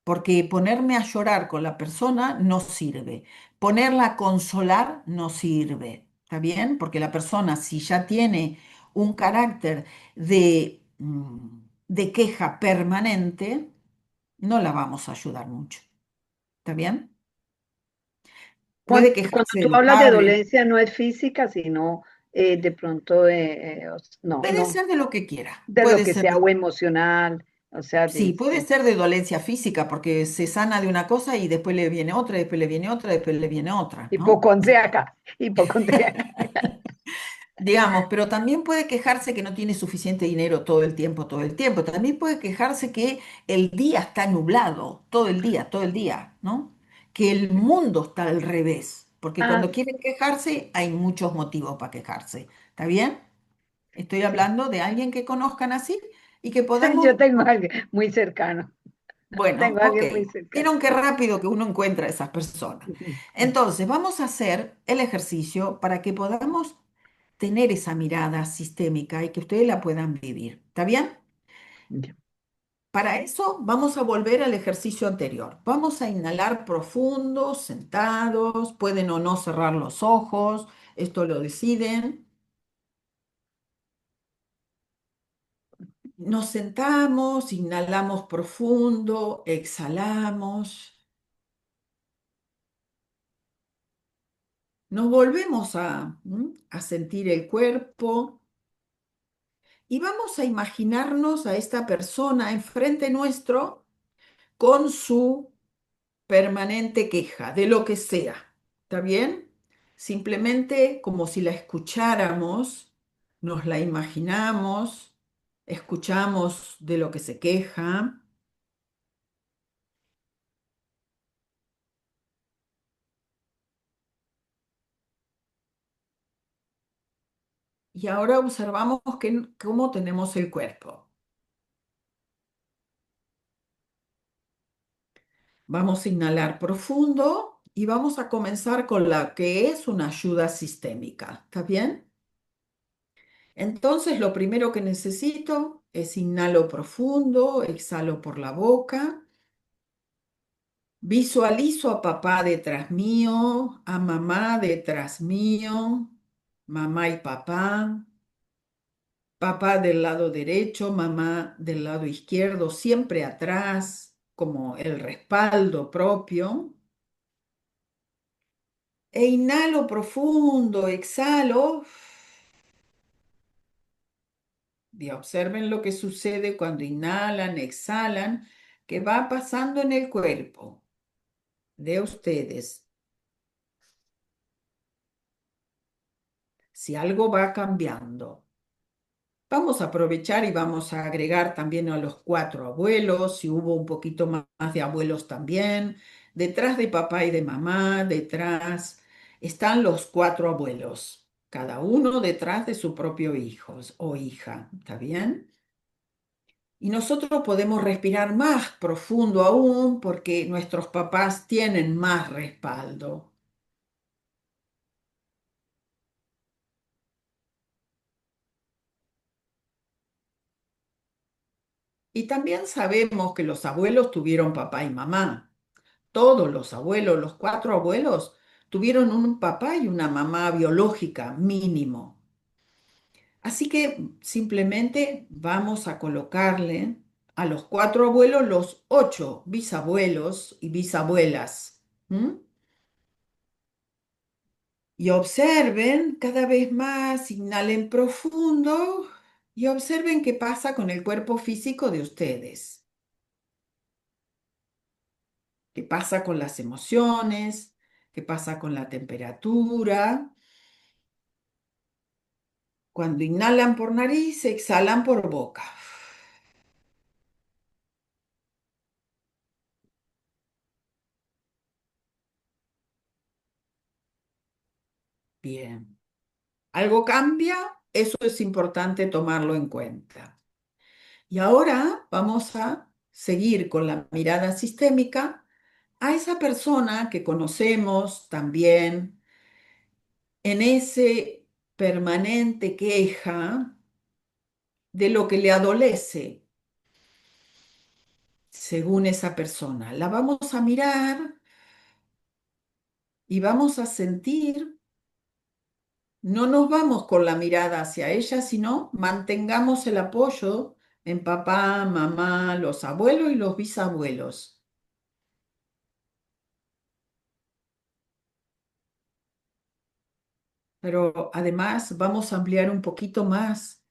Porque ponerme a llorar con la persona no sirve. Ponerla a consolar no sirve. ¿Está bien? Porque la persona, si ya tiene un carácter de queja permanente, no la vamos a ayudar mucho. ¿Está bien? Puede Cuando quejarse tú del hablas de padre, dolencia no es física, sino de pronto, no, puede no, ser de lo que quiera. de lo Puede que ser sea o emocional, o sea, sí, puede ser de dolencia física, porque se sana de una cosa y después le viene otra, después le viene otra, después le viene otra, ¿no? hipocondríaca, hipocondríaca. Digamos, pero también puede quejarse que no tiene suficiente dinero todo el tiempo, todo el tiempo. También puede quejarse que el día está nublado, todo el día, ¿no? Que el mundo está al revés, porque Ah, cuando quieren quejarse hay muchos motivos para quejarse. ¿Está bien? Estoy sí. hablando de alguien que conozcan así y que Yo podamos. tengo a alguien muy cercano, Bueno, tengo a ok. alguien muy cercano. Vieron qué rápido que uno encuentra a esas personas. Entonces, vamos a hacer el ejercicio para que podamos tener esa mirada sistémica y que ustedes la puedan vivir. ¿Está bien? Ya. Para eso vamos a volver al ejercicio anterior. Vamos a inhalar profundo, sentados, pueden o no cerrar los ojos, esto lo deciden. Nos sentamos, inhalamos profundo, exhalamos. Nos volvemos a sentir el cuerpo y vamos a imaginarnos a esta persona enfrente nuestro con su permanente queja de lo que sea. ¿Está bien? Simplemente como si la escucháramos, nos la imaginamos, escuchamos de lo que se queja. Y ahora observamos cómo tenemos el cuerpo. Vamos a inhalar profundo y vamos a comenzar con la que es una ayuda sistémica. ¿Está bien? Entonces, lo primero que necesito es inhalo profundo, exhalo por la boca. Visualizo a papá detrás mío, a mamá detrás mío, mamá y papá, papá del lado derecho, mamá del lado izquierdo, siempre atrás, como el respaldo propio. E inhalo profundo, exhalo. Y observen lo que sucede cuando inhalan, exhalan, que va pasando en el cuerpo de ustedes. Si algo va cambiando. Vamos a aprovechar y vamos a agregar también a los 4 abuelos, si hubo un poquito más de abuelos también. Detrás de papá y de mamá, detrás están los 4 abuelos, cada uno detrás de su propio hijo o hija, ¿está bien? Y nosotros podemos respirar más profundo aún porque nuestros papás tienen más respaldo. Y también sabemos que los abuelos tuvieron papá y mamá. Todos los abuelos, los 4 abuelos, tuvieron un papá y una mamá biológica mínimo. Así que simplemente vamos a colocarle a los 4 abuelos los 8 bisabuelos y bisabuelas. ¿M? Y observen cada vez más, inhalen profundo y observen qué pasa con el cuerpo físico de ustedes, qué pasa con las emociones, qué pasa con la temperatura. Cuando inhalan por nariz, exhalan por boca. Bien. ¿Algo cambia? Eso es importante tomarlo en cuenta. Y ahora vamos a seguir con la mirada sistémica a esa persona que conocemos también en ese permanente queja de lo que le adolece según esa persona. La vamos a mirar y vamos a sentir. No nos vamos con la mirada hacia ella, sino mantengamos el apoyo en papá, mamá, los abuelos y los bisabuelos. Pero además vamos a ampliar un poquito más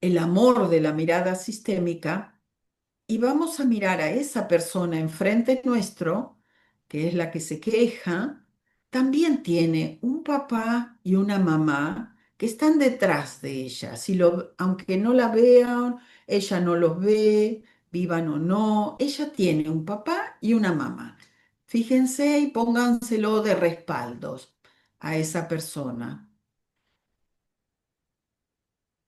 el amor de la mirada sistémica y vamos a mirar a esa persona enfrente nuestro, que es la que se queja, también tiene un papá y una mamá que están detrás de ella. Aunque no la vean, ella no los ve, vivan o no, ella tiene un papá y una mamá. Fíjense y pónganselo de respaldos a esa persona.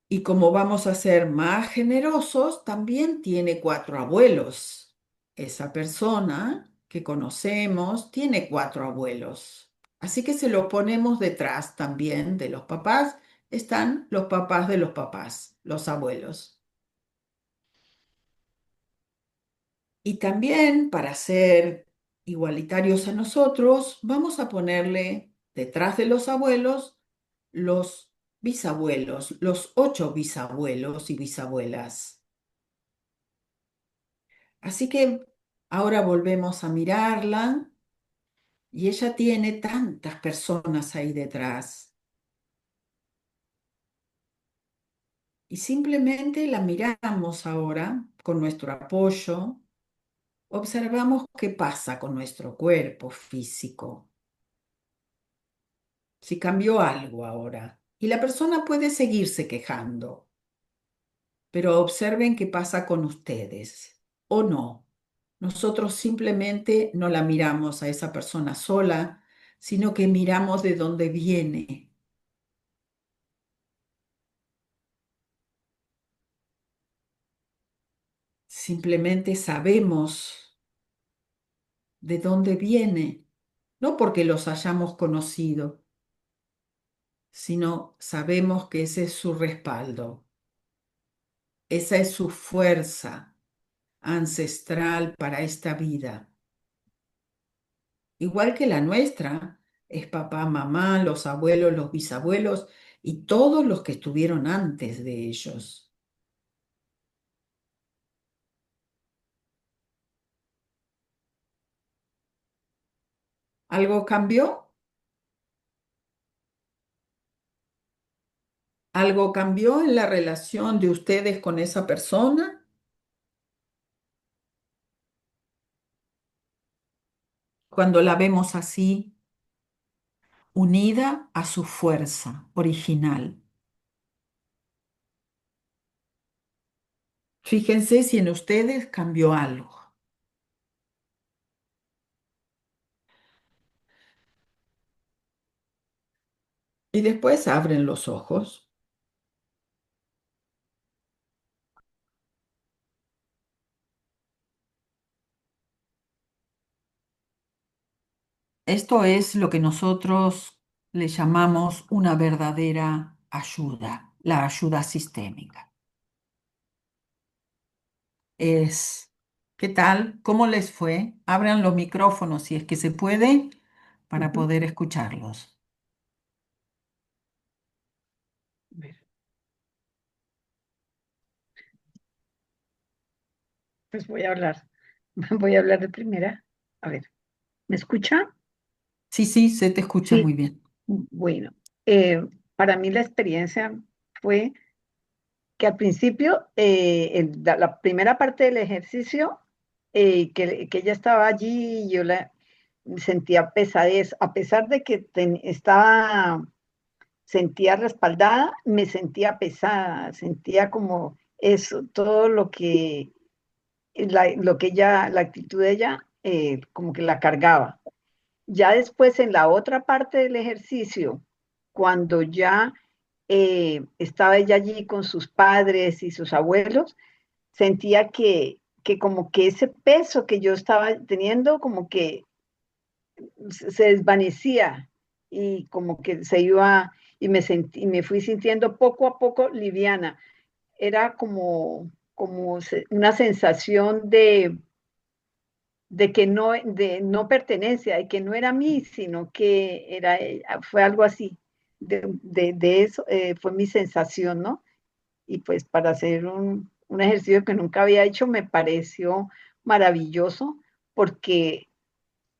Y como vamos a ser más generosos, también tiene 4 abuelos. Esa persona que conocemos tiene 4 abuelos. Así que se lo ponemos detrás también de los papás. Están los papás de los papás, los abuelos. Y también para ser igualitarios a nosotros, vamos a ponerle detrás de los abuelos los bisabuelos, los 8 bisabuelos y bisabuelas. Así que ahora volvemos a mirarla Y ella tiene tantas personas ahí detrás. Y simplemente la miramos ahora con nuestro apoyo, observamos qué pasa con nuestro cuerpo físico, si cambió algo ahora. Y la persona puede seguirse quejando, pero observen qué pasa con ustedes o no. Nosotros simplemente no la miramos a esa persona sola, sino que miramos de dónde viene. Simplemente sabemos de dónde viene, no porque los hayamos conocido, sino sabemos que ese es su respaldo, esa es su fuerza ancestral para esta vida. Igual que la nuestra, es papá, mamá, los abuelos, los bisabuelos y todos los que estuvieron antes de ellos. ¿Algo cambió? ¿Algo cambió en la relación de ustedes con esa persona? Cuando la vemos así, unida a su fuerza original. Fíjense si en ustedes cambió algo. Y después abren los ojos. Esto es lo que nosotros le llamamos una verdadera ayuda, la ayuda sistémica. Es, ¿qué tal? ¿Cómo les fue? Abran los micrófonos si es que se puede para Ujú. poder escucharlos. A ver, pues voy a hablar. Voy a hablar de primera. A ver, ¿me escucha? Sí, sí, se te escucha Sí. muy bien. Bueno, eh, para mí la experiencia fue que al principio, la primera parte del ejercicio, que ella estaba allí, y yo la sentía pesadez, a pesar de que sentía respaldada, me sentía pesada, sentía como eso, todo lo que ella, la actitud de ella, como que la cargaba. Ya después en la otra parte del ejercicio, cuando ya estaba ella allí con sus padres y sus abuelos, sentía que como que ese peso que yo estaba teniendo, como que se desvanecía y como que se iba y me fui sintiendo poco a poco liviana. Era como una sensación de no pertenencia, de que no era mí, sino que fue algo así. De eso fue mi sensación, ¿no? Y pues para hacer un ejercicio que nunca había hecho me pareció maravilloso porque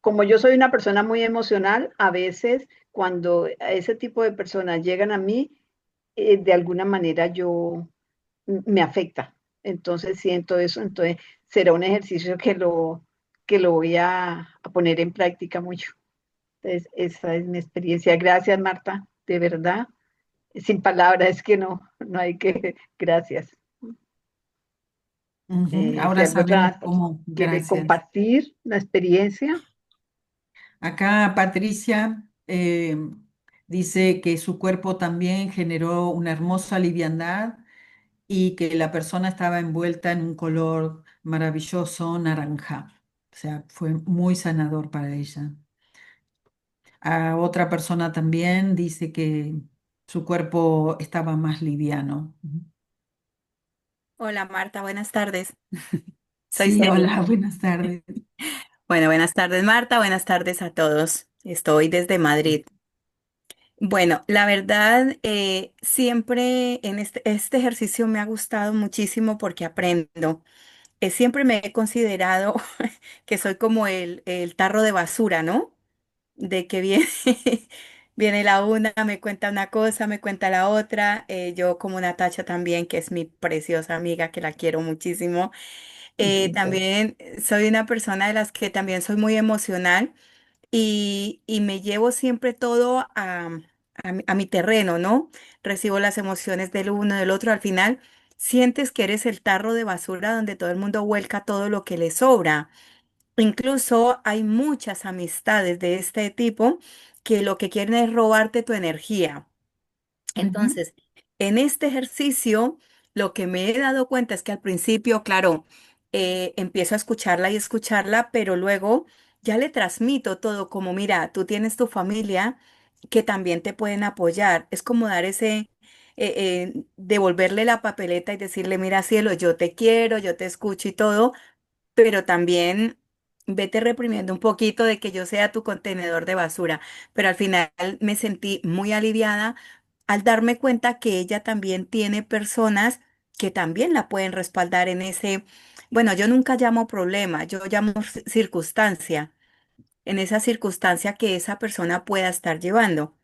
como yo soy una persona muy emocional, a veces cuando ese tipo de personas llegan a mí, de alguna manera me afecta. Entonces siento eso, entonces será un ejercicio que lo voy a poner en práctica mucho. Entonces, esa es mi experiencia. Gracias, Marta, de verdad. Sin palabras, es que no hay que, gracias. Ujú. Si Ahora alguna sabemos otra persona cómo. quiere Gracias. compartir la experiencia. Acá Patricia dice que su cuerpo también generó una hermosa liviandad y que la persona estaba envuelta en un color maravilloso naranja. O sea, fue muy sanador para ella. A otra persona también dice que su cuerpo estaba más liviano. Ujú. Hola Marta, buenas tardes. Soy Sí, Celi. hola, buenas tardes. Bueno, buenas tardes Marta, buenas tardes a todos. Estoy desde Madrid. Bueno, la verdad, siempre en este ejercicio me ha gustado muchísimo porque aprendo. Siempre me he considerado que soy como el tarro de basura, ¿no? de que viene, viene la una, me cuenta una cosa, me cuenta la otra. Yo como Natacha también, que es mi preciosa amiga, que la quiero muchísimo. También soy una persona de las que también soy muy emocional y me llevo siempre todo a mi terreno, ¿no? Recibo las emociones del uno, del otro. Al final, sientes que eres el tarro de basura donde todo el mundo vuelca todo lo que le sobra. Incluso hay muchas amistades de este tipo que lo que quieren es robarte tu energía. Ujú. Entonces, en este ejercicio, lo que me he dado cuenta es que al principio, claro, empiezo a escucharla y escucharla, pero luego ya le transmito todo como, mira, tú tienes tu familia que también te pueden apoyar. Es como dar devolverle la papeleta y decirle, mira, cielo, yo te quiero, yo te escucho y todo, pero también vete reprimiendo un poquito de que yo sea tu contenedor de basura. Pero al final me sentí muy aliviada al darme cuenta que ella también tiene personas que también la pueden respaldar en ese, bueno, yo nunca llamo problema, yo llamo circunstancia, en esa circunstancia que esa persona pueda estar llevando.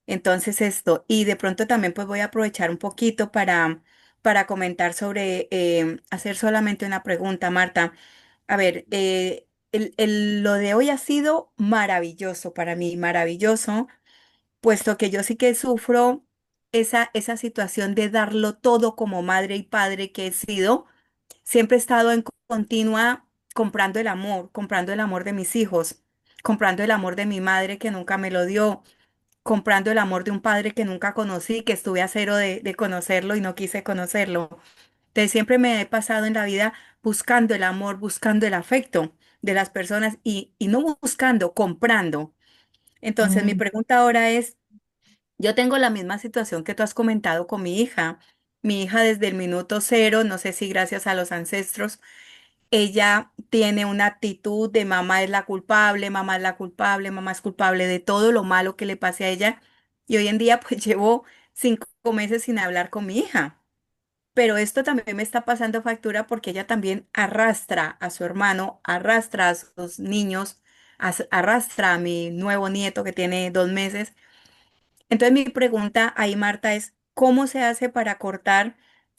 Entonces esto, y de pronto también pues voy a aprovechar un poquito para comentar sobre hacer solamente una pregunta, Marta. A ver, lo de hoy ha sido maravilloso para mí, maravilloso, puesto que yo sí que sufro esa situación de darlo todo como madre y padre que he sido. Siempre he estado en continua comprando el amor de mis hijos, comprando el amor de mi madre que nunca me lo dio, comprando el amor de un padre que nunca conocí, que estuve a cero de conocerlo y no quise conocerlo. Entonces siempre me he pasado en la vida buscando el amor, buscando el afecto de las personas y no buscando, comprando. Entonces mi Mm, pregunta ahora es, yo tengo la misma situación que tú has comentado con mi hija. Mi hija desde el minuto cero, no sé si gracias a los ancestros, ella tiene una actitud de mamá es la culpable, mamá es la culpable, mamá es culpable de todo lo malo que le pase a ella. Y hoy en día pues llevo 5 meses sin hablar con mi hija. Pero esto también me está pasando factura porque ella también arrastra a su hermano, arrastra a sus niños, arrastra a mi nuevo nieto que tiene 2 meses. Entonces mi pregunta ahí, Marta, es, ¿cómo se hace para cortar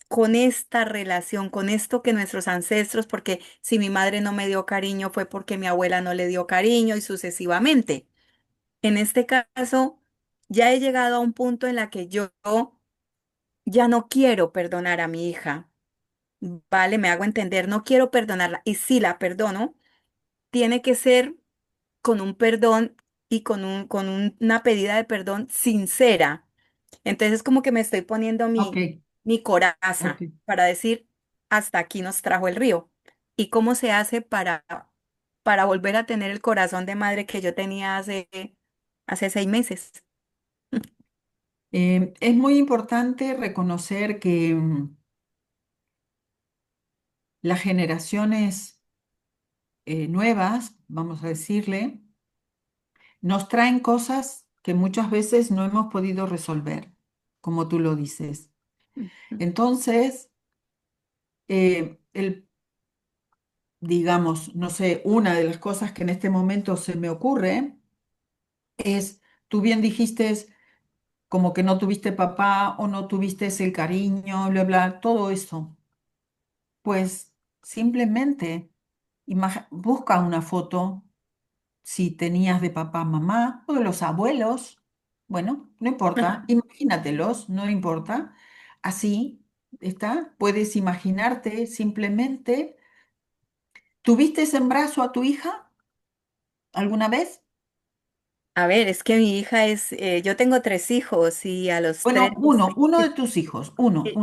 con esta relación, con esto que nuestros ancestros, porque si mi madre no me dio cariño fue porque mi abuela no le dio cariño y sucesivamente? En este caso, ya he llegado a un punto en la que yo ya no quiero perdonar a mi hija. Vale, me hago entender, no quiero perdonarla. Y si la perdono, tiene que ser con un perdón y una pedida de perdón sincera. Entonces, como que me estoy poniendo ok, mi ok. coraza para decir, hasta aquí nos trajo el río. ¿Y cómo se hace para volver a tener el corazón de madre que yo tenía hace 6 meses? Es muy importante reconocer que las generaciones nuevas, vamos a decirle, nos traen cosas que muchas veces no hemos podido resolver, como tú lo dices. Entonces, digamos, no sé, una de las cosas que en este momento se me ocurre es, tú bien dijiste, como que no tuviste papá o no tuviste el cariño, bla, bla, todo eso. Pues simplemente busca una foto si tenías de papá, mamá o de los abuelos. Bueno, no importa, imagínatelos, no importa. Así está, puedes imaginarte simplemente. ¿Tuviste en brazo a tu hija alguna vez? A ver, es que mi hija yo tengo 3 hijos y a los tres, Bueno, uno de tus hijos, eh,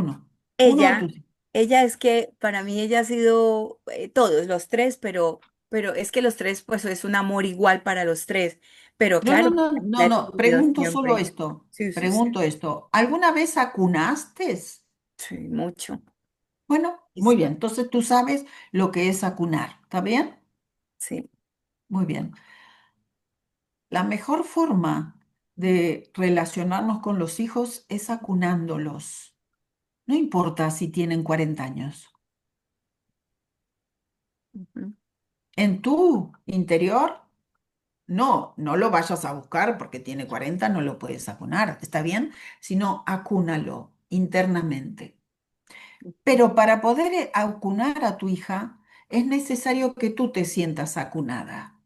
uno de ella, tus hijos. ella es que para mí ella ha sido todos los tres, pero es que los tres, pues es un amor igual para los tres. Pero No, no, claro, no, la no, he no, tenido pregunto solo siempre. esto, Sí, sí, sí, pregunto esto. ¿Alguna vez acunaste? sí, mucho. Bueno, Y muy sí, bien, entonces tú sabes lo que es acunar, ¿está bien? sí. Muy bien. La mejor forma de relacionarnos con los hijos es acunándolos. No importa si tienen 40 años. Ujú. En tu interior no lo vayas a buscar porque tiene 40, no lo puedes acunar, ¿está bien? Sino acúnalo internamente. Pero para poder acunar a tu hija, es necesario que tú te sientas acunada.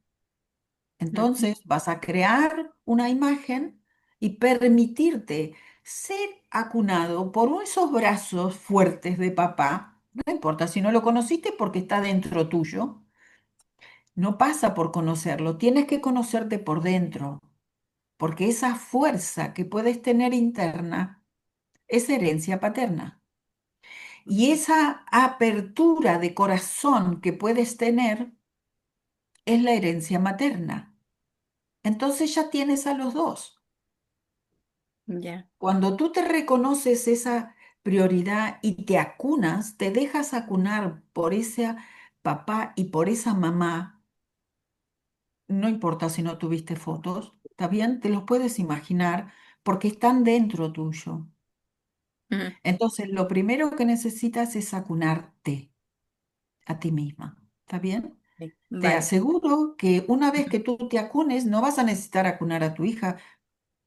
Ujú. Entonces vas a crear una imagen y permitirte ser acunado por esos brazos fuertes de papá. No importa si no lo conociste porque está dentro tuyo. No pasa por conocerlo, tienes que conocerte por dentro, porque esa fuerza que puedes tener interna es herencia paterna. Y esa apertura de corazón que puedes tener es la herencia materna. Entonces ya tienes a los dos. Ya, Cuando tú te reconoces esa prioridad y te acunas, te dejas acunar por ese papá y por esa mamá, no importa si no tuviste fotos, ¿está bien? Te los puedes imaginar porque están dentro tuyo. ujú, Entonces, lo primero que necesitas es acunarte a ti misma, ¿está bien? sí, Te vale, aseguro que una vez ujú, que tú te acunes, no vas a necesitar acunar a tu hija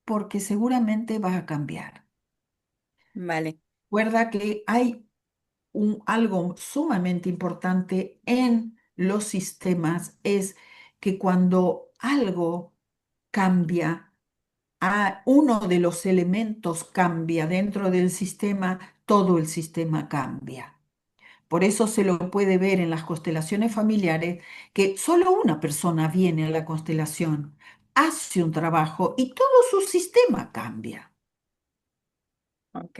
porque seguramente va a cambiar. vale, Recuerda que hay algo sumamente importante en los sistemas, es que cuando algo cambia, uno de los elementos cambia dentro del sistema, todo el sistema cambia. Por eso se lo puede ver en las constelaciones familiares que solo una persona viene a la constelación, hace un trabajo y todo su sistema cambia. ok,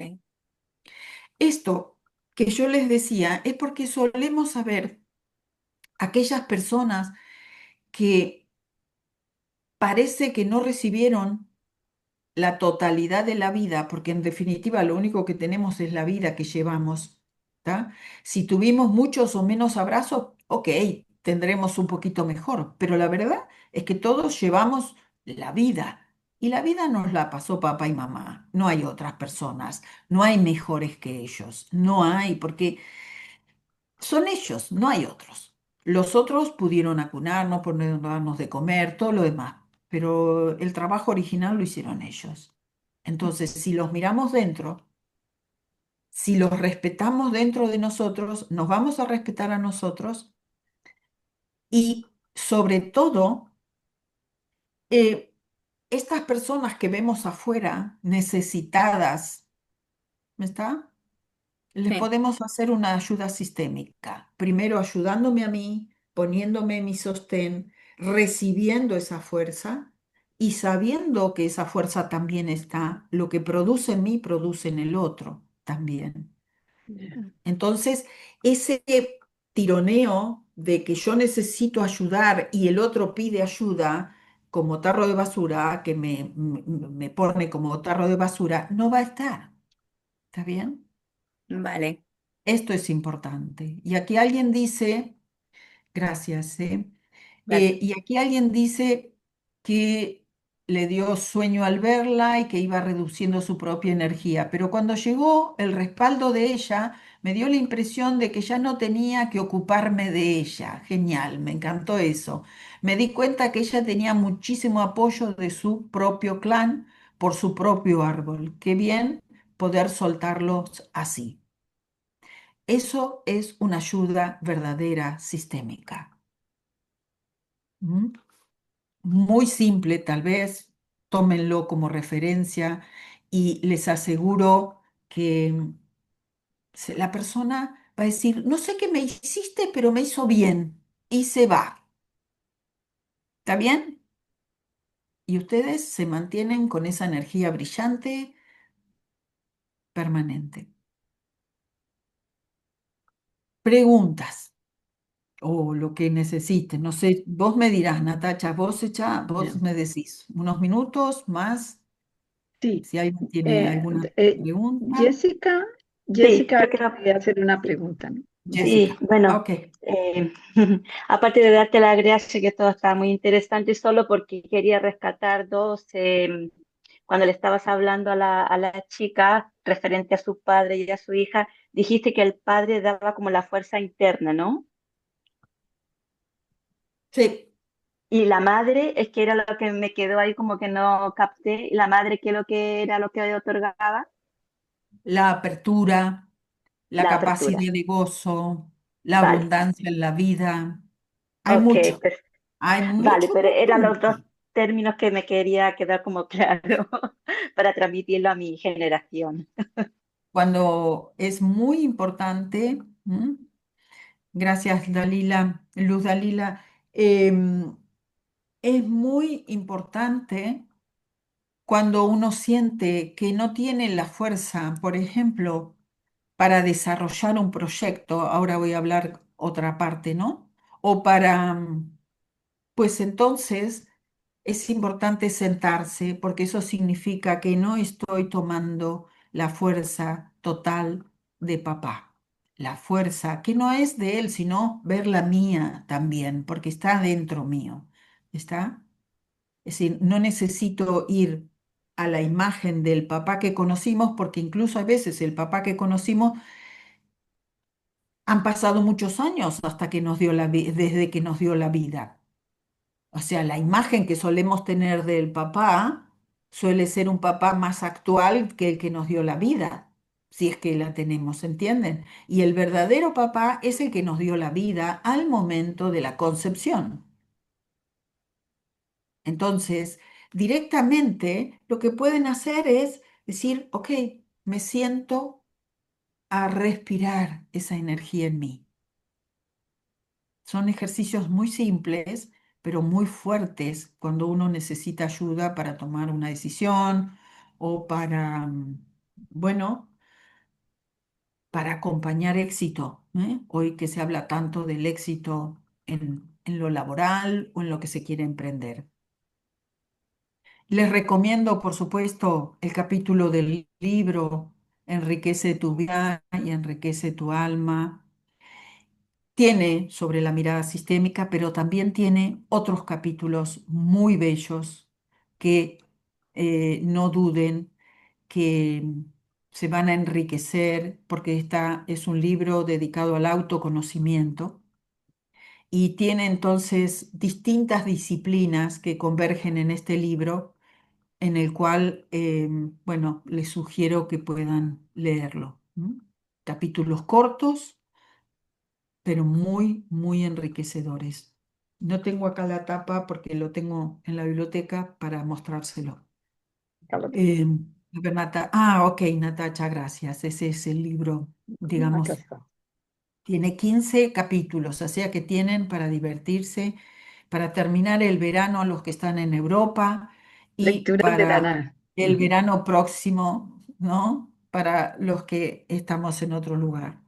Esto que yo les decía es porque solemos saber aquellas personas que parece que no recibieron la totalidad de la vida, porque en definitiva lo único que tenemos es la vida que llevamos, ¿tá? Si tuvimos muchos o menos abrazos, ok, tendremos un poquito mejor, pero la verdad es que todos llevamos la vida y la vida nos la pasó papá y mamá, no hay otras personas, no hay mejores que ellos, no hay, porque son ellos, no hay otros. Los otros pudieron acunarnos, ponernos de comer, todo lo demás, pero el trabajo original lo hicieron ellos. Entonces, si los miramos dentro, si los respetamos dentro de nosotros, nos vamos a respetar a nosotros y sobre todo, eh, estas personas que vemos afuera necesitadas, ¿me está? Les sí, podemos hacer una ayuda sistémica. Primero ayudándome a mí, poniéndome en mi sostén, recibiendo esa fuerza y sabiendo que esa fuerza también está, lo que produce en mí, produce en el otro también. Ya. Entonces, ese tironeo de que yo necesito ayudar y el otro pide ayuda como tarro de basura, que me pone como tarro de basura, no va a estar. ¿Está bien? vale, Esto es importante. Y aquí alguien dice, gracias, ¿eh? gracias. Y aquí alguien dice que le dio sueño al verla y que iba reduciendo su propia energía, pero cuando llegó el respaldo de ella, me dio la impresión de que ya no tenía que ocuparme de ella. Genial, me encantó eso. Me di cuenta que ella tenía muchísimo apoyo de su propio clan por su propio árbol. Qué bien poder soltarlos así. Eso es una ayuda verdadera sistémica. ¿Mm? Muy simple, tal vez, tómenlo como referencia y les aseguro que la persona va a decir, no sé qué me hiciste, pero me hizo bien y se va. ¿Está bien? Y ustedes se mantienen con esa energía brillante permanente. Preguntas o lo que necesiten. No sé, vos me dirás, Natacha, Ya. vos me decís unos minutos más, Sí. si alguien tiene Eh, alguna pregunta. Jessica, Sí, Jessica yo creo, quería hacer una pregunta, ¿no? sí, Jessica. bueno, Ok. eh, aparte de darte las gracias, que todo está muy interesante, solo porque quería rescatar dos, cuando le estabas hablando a la chica referente a su padre y a su hija, dijiste que el padre daba como la fuerza interna, ¿no? Sí, Y la madre, es que era lo que me quedó ahí como que no capté, la madre, ¿qué es lo que era lo que otorgaba? La apertura, la La capacidad apertura. de gozo, la Vale, abundancia en la vida. ok, pues, Hay vale, mucho, pero mucho, eran los dos mucho. términos que me quería quedar como claro para transmitirlo a mi generación. Cuando es muy importante, ¿m? Gracias Dalila, Luz Dalila, em, es muy importante cuando uno siente que no tiene la fuerza, por ejemplo, para desarrollar un proyecto, ahora voy a hablar otra parte, ¿no? O para, pues entonces es importante sentarse porque eso significa que no estoy tomando la fuerza total de papá. La fuerza que no es de él, sino ver la mía también, porque está dentro mío. ¿Está? Es decir, no necesito ir a la imagen del papá que conocimos, porque incluso a veces el papá que conocimos han pasado muchos años hasta que nos dio desde que nos dio la vida. O sea, la imagen que solemos tener del papá suele ser un papá más actual que el que nos dio la vida, si es que la tenemos, ¿entienden? Y el verdadero papá es el que nos dio la vida al momento de la concepción. Entonces, directamente lo que pueden hacer es decir, ok, me siento a respirar esa energía en mí. Son ejercicios muy simples, pero muy fuertes cuando uno necesita ayuda para tomar una decisión o para, bueno, para acompañar éxito, ¿eh? Hoy que se habla tanto del éxito en lo laboral o en lo que se quiere emprender. Les recomiendo, por supuesto, el capítulo del libro Enriquece tu vida y enriquece tu alma. Tiene sobre la mirada sistémica, pero también tiene otros capítulos muy bellos que no duden que se van a enriquecer porque es un libro dedicado al autoconocimiento y tiene entonces distintas disciplinas que convergen en este libro en el cual, bueno, les sugiero que puedan leerlo. Capítulos cortos pero muy, muy enriquecedores. No tengo acá la tapa porque lo tengo en la biblioteca para mostrárselo. Eh, a ver, ok, Natacha, gracias. Ese es el libro, Acá digamos, está. tiene 15 capítulos, o sea que tienen para divertirse, para terminar el verano a los que están en Europa y Lecturas de la para nada. el verano próximo, ¿no? Para los que estamos en otro lugar.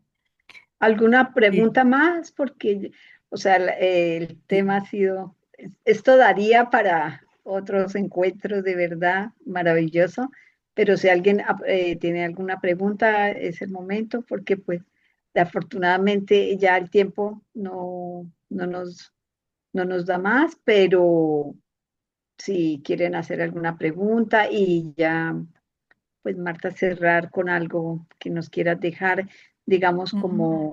¿Alguna Eh, pregunta más? Porque, o sea, el tema ha sido, esto daría para otros encuentros de verdad maravilloso, pero si alguien tiene alguna pregunta, es el momento, porque pues afortunadamente ya el tiempo no nos da más, pero si quieren hacer alguna pregunta y ya, pues Marta, cerrar con algo que nos quieras dejar, digamos, ujú,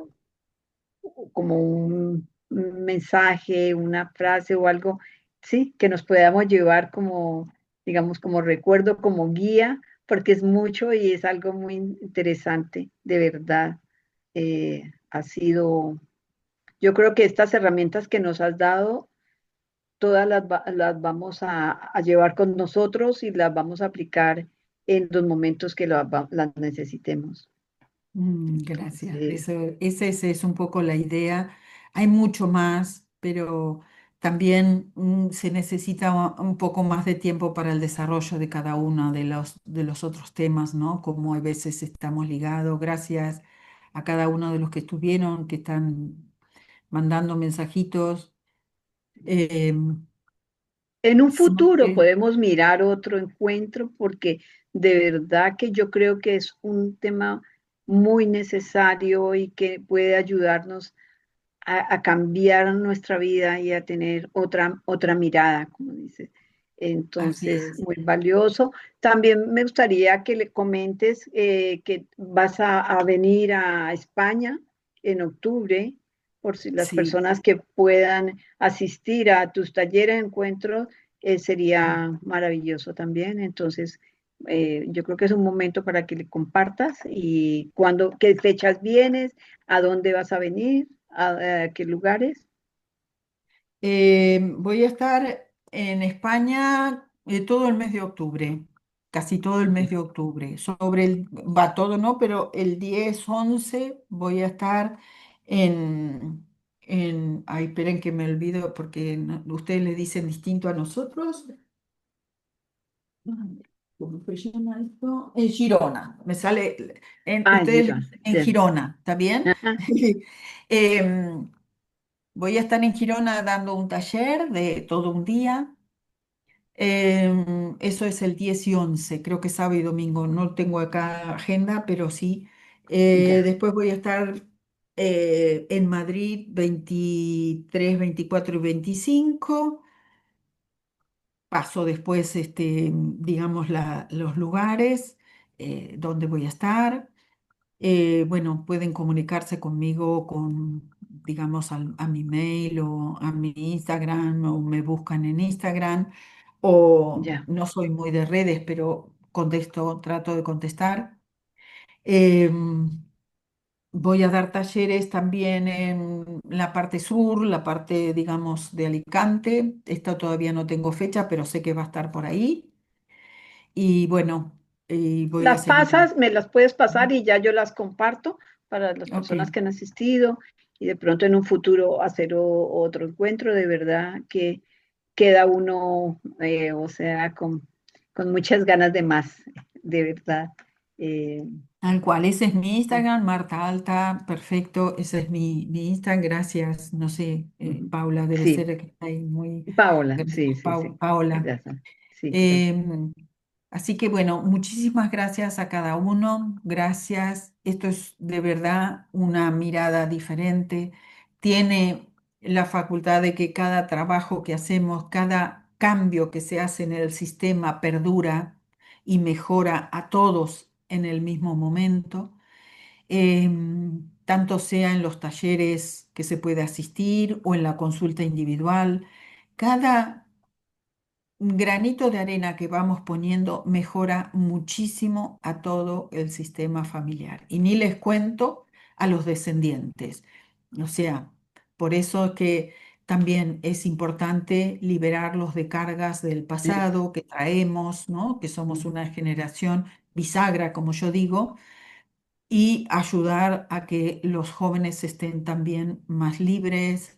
como un mensaje, una frase o algo, sí, que nos podamos llevar como, digamos, como recuerdo, como guía, porque es mucho y es algo muy interesante, de verdad. Ha sido, yo creo que estas herramientas que nos has dado, todas las vamos a llevar con nosotros y las vamos a aplicar en los momentos que las necesitemos. Gracias. Entonces, Esa es un poco la idea. Hay mucho más, pero también se necesita un poco más de tiempo para el desarrollo de cada uno de los otros temas, ¿no? Como a veces estamos ligados. Gracias a cada uno de los que estuvieron, que están mandando mensajitos. Eh, en un futuro siempre, podemos mirar otro encuentro porque de verdad que yo creo que es un tema muy necesario y que puede ayudarnos a cambiar nuestra vida y a tener otra mirada, como dice. así Entonces, es. muy valioso. También me gustaría que le comentes que vas a venir a España en octubre, por si las Sí. personas que puedan asistir a tus talleres, encuentros, sería maravilloso también. Entonces, yo creo que es un momento para que le compartas y cuándo, qué fechas vienes, a dónde vas a venir, a qué lugares. Voy a estar en España todo el mes de octubre, casi todo el mes Ya, de octubre. Va todo, ¿no? Pero el 10 11 voy a estar ay, esperen que me olvido porque ustedes le dicen distinto a nosotros. Ay, ¿cómo se llama esto? En Girona, me sale, ustedes le Girón. dicen en Girona, ¿está bien? Ajá, Em, Voy a estar en Girona dando un taller de todo un día. Eso es el 10 y 11, creo que sábado y domingo. No tengo acá agenda, pero sí. ya, Después voy a estar en Madrid 23, 24 y 25. Paso después, digamos, los lugares donde voy a estar. Bueno, pueden comunicarse conmigo digamos, a mi mail o a mi Instagram o me buscan en Instagram o ya. no soy muy de redes, pero contesto, trato de contestar. Em, Voy a dar talleres también en la parte sur, la parte, digamos, de Alicante. Esto todavía no tengo fecha, pero sé que va a estar por ahí. Y bueno, y voy a Las seguir. pasas, me las puedes pasar y ya yo las comparto para las Ok, personas que han asistido y de pronto en un futuro hacer otro encuentro. De verdad que queda uno, o sea, con muchas ganas de más, de verdad. Eh, tal cual, ese es mi sí. Instagram, Marta Alta, perfecto, ese es mi Instagram, gracias, no sé, Ujú. Paula debe Sí, ser que está ahí muy, Paola, sí, gracias, sí, sí. Paola. Gracias. Sí, gracias. Em, Así que bueno, muchísimas gracias a cada uno, gracias, esto es de verdad una mirada diferente, tiene la facultad de que cada trabajo que hacemos, cada cambio que se hace en el sistema perdura y mejora a todos en el mismo momento, tanto sea en los talleres que se puede asistir o en la consulta individual. Cada granito de arena que vamos poniendo mejora muchísimo a todo el sistema familiar. Y ni les cuento a los descendientes. O sea, por eso es que también es importante liberarlos de cargas del pasado que traemos, ¿no? Que somos Ujú. una generación bisagra, como yo digo, y ayudar a que los jóvenes estén también más libres,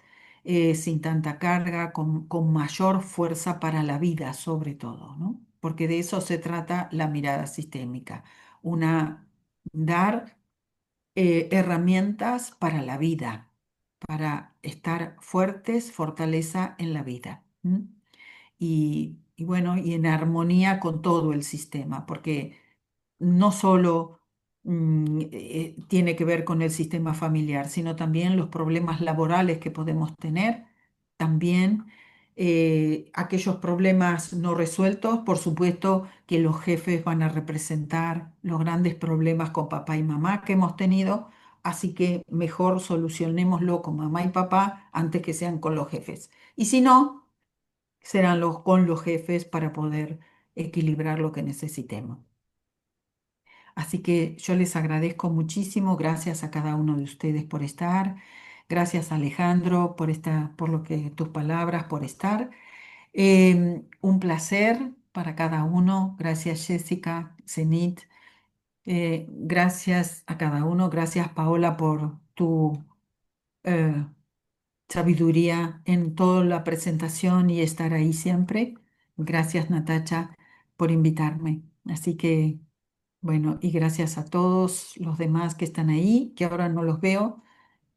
sin tanta carga, con mayor fuerza para la vida, sobre todo, ¿no? Porque de eso se trata la mirada sistémica, dar herramientas para la vida, para estar fuertes, fortaleza en la vida. ¿M? Y bueno, y en armonía con todo el sistema, porque no solo tiene que ver con el sistema familiar, sino también los problemas laborales que podemos tener, también aquellos problemas no resueltos, por supuesto que los jefes van a representar los grandes problemas con papá y mamá que hemos tenido, así que mejor solucionémoslo con mamá y papá antes que sean con los jefes. Y si no, serán con los jefes para poder equilibrar lo que necesitemos. Así que yo les agradezco muchísimo, gracias a cada uno de ustedes por estar, gracias Alejandro por lo que tus palabras, por estar. Un placer para cada uno, gracias Jessica, Zenit, gracias a cada uno, gracias Paola por tu eh, sabiduría en toda la presentación y estar ahí siempre. Gracias Natacha por invitarme. Así que bueno, y gracias a todos los demás que están ahí, que ahora no los veo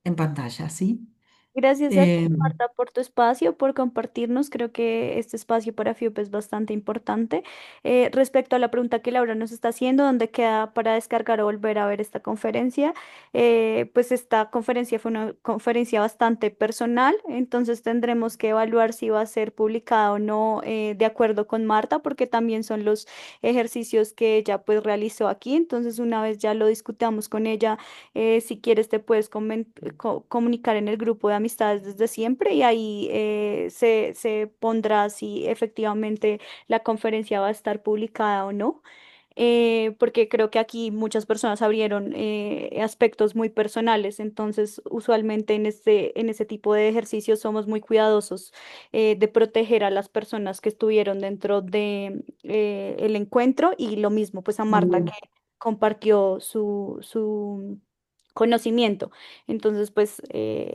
en pantalla, ¿sí? Gracias a ti, Eh, Marta, por tu espacio, por compartirnos. Creo que este espacio para FIUP es bastante importante. Respecto a la pregunta que Laura nos está haciendo, ¿dónde queda para descargar o volver a ver esta conferencia? Pues esta conferencia fue una conferencia bastante personal, entonces tendremos que evaluar si va a ser publicada o no, de acuerdo con Marta, porque también son los ejercicios que ella pues realizó aquí. Entonces, una vez ya lo discutamos con ella, si quieres, te puedes comunicar en el grupo de amistades desde siempre y ahí se pondrá si efectivamente la conferencia va a estar publicada o no. Porque creo que aquí muchas personas abrieron aspectos muy personales, entonces usualmente en ese tipo de ejercicios somos muy cuidadosos de proteger a las personas que estuvieron dentro de el encuentro, y lo mismo pues a Marta, que compartió su conocimiento. Entonces, pues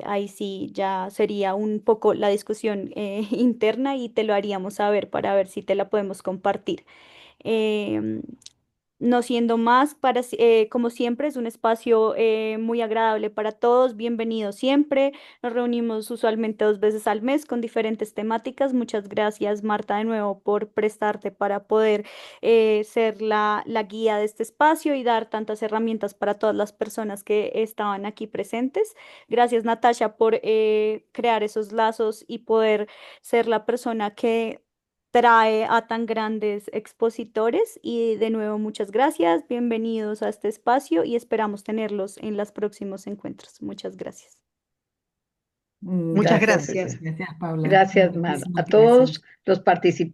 ahí sí ya sería un poco la discusión interna, y te lo haríamos saber para ver si te la podemos compartir. Em, no siendo más, como siempre, es un espacio muy agradable para todos. Bienvenidos siempre. Nos reunimos usualmente 2 veces al mes con diferentes temáticas. Muchas gracias, Marta, de nuevo por prestarte para poder ser la guía de este espacio y dar tantas herramientas para todas las personas que estaban aquí presentes. Gracias, Natasha, por crear esos lazos y poder ser la persona que trae a tan grandes expositores. Y de nuevo, muchas gracias, bienvenidos a este espacio y esperamos tenerlos en los próximos encuentros. Muchas gracias. Muchas gracias, gracias. gracias, Paula. Gracias, Mar. Muchísimas A gracias. todos los participantes.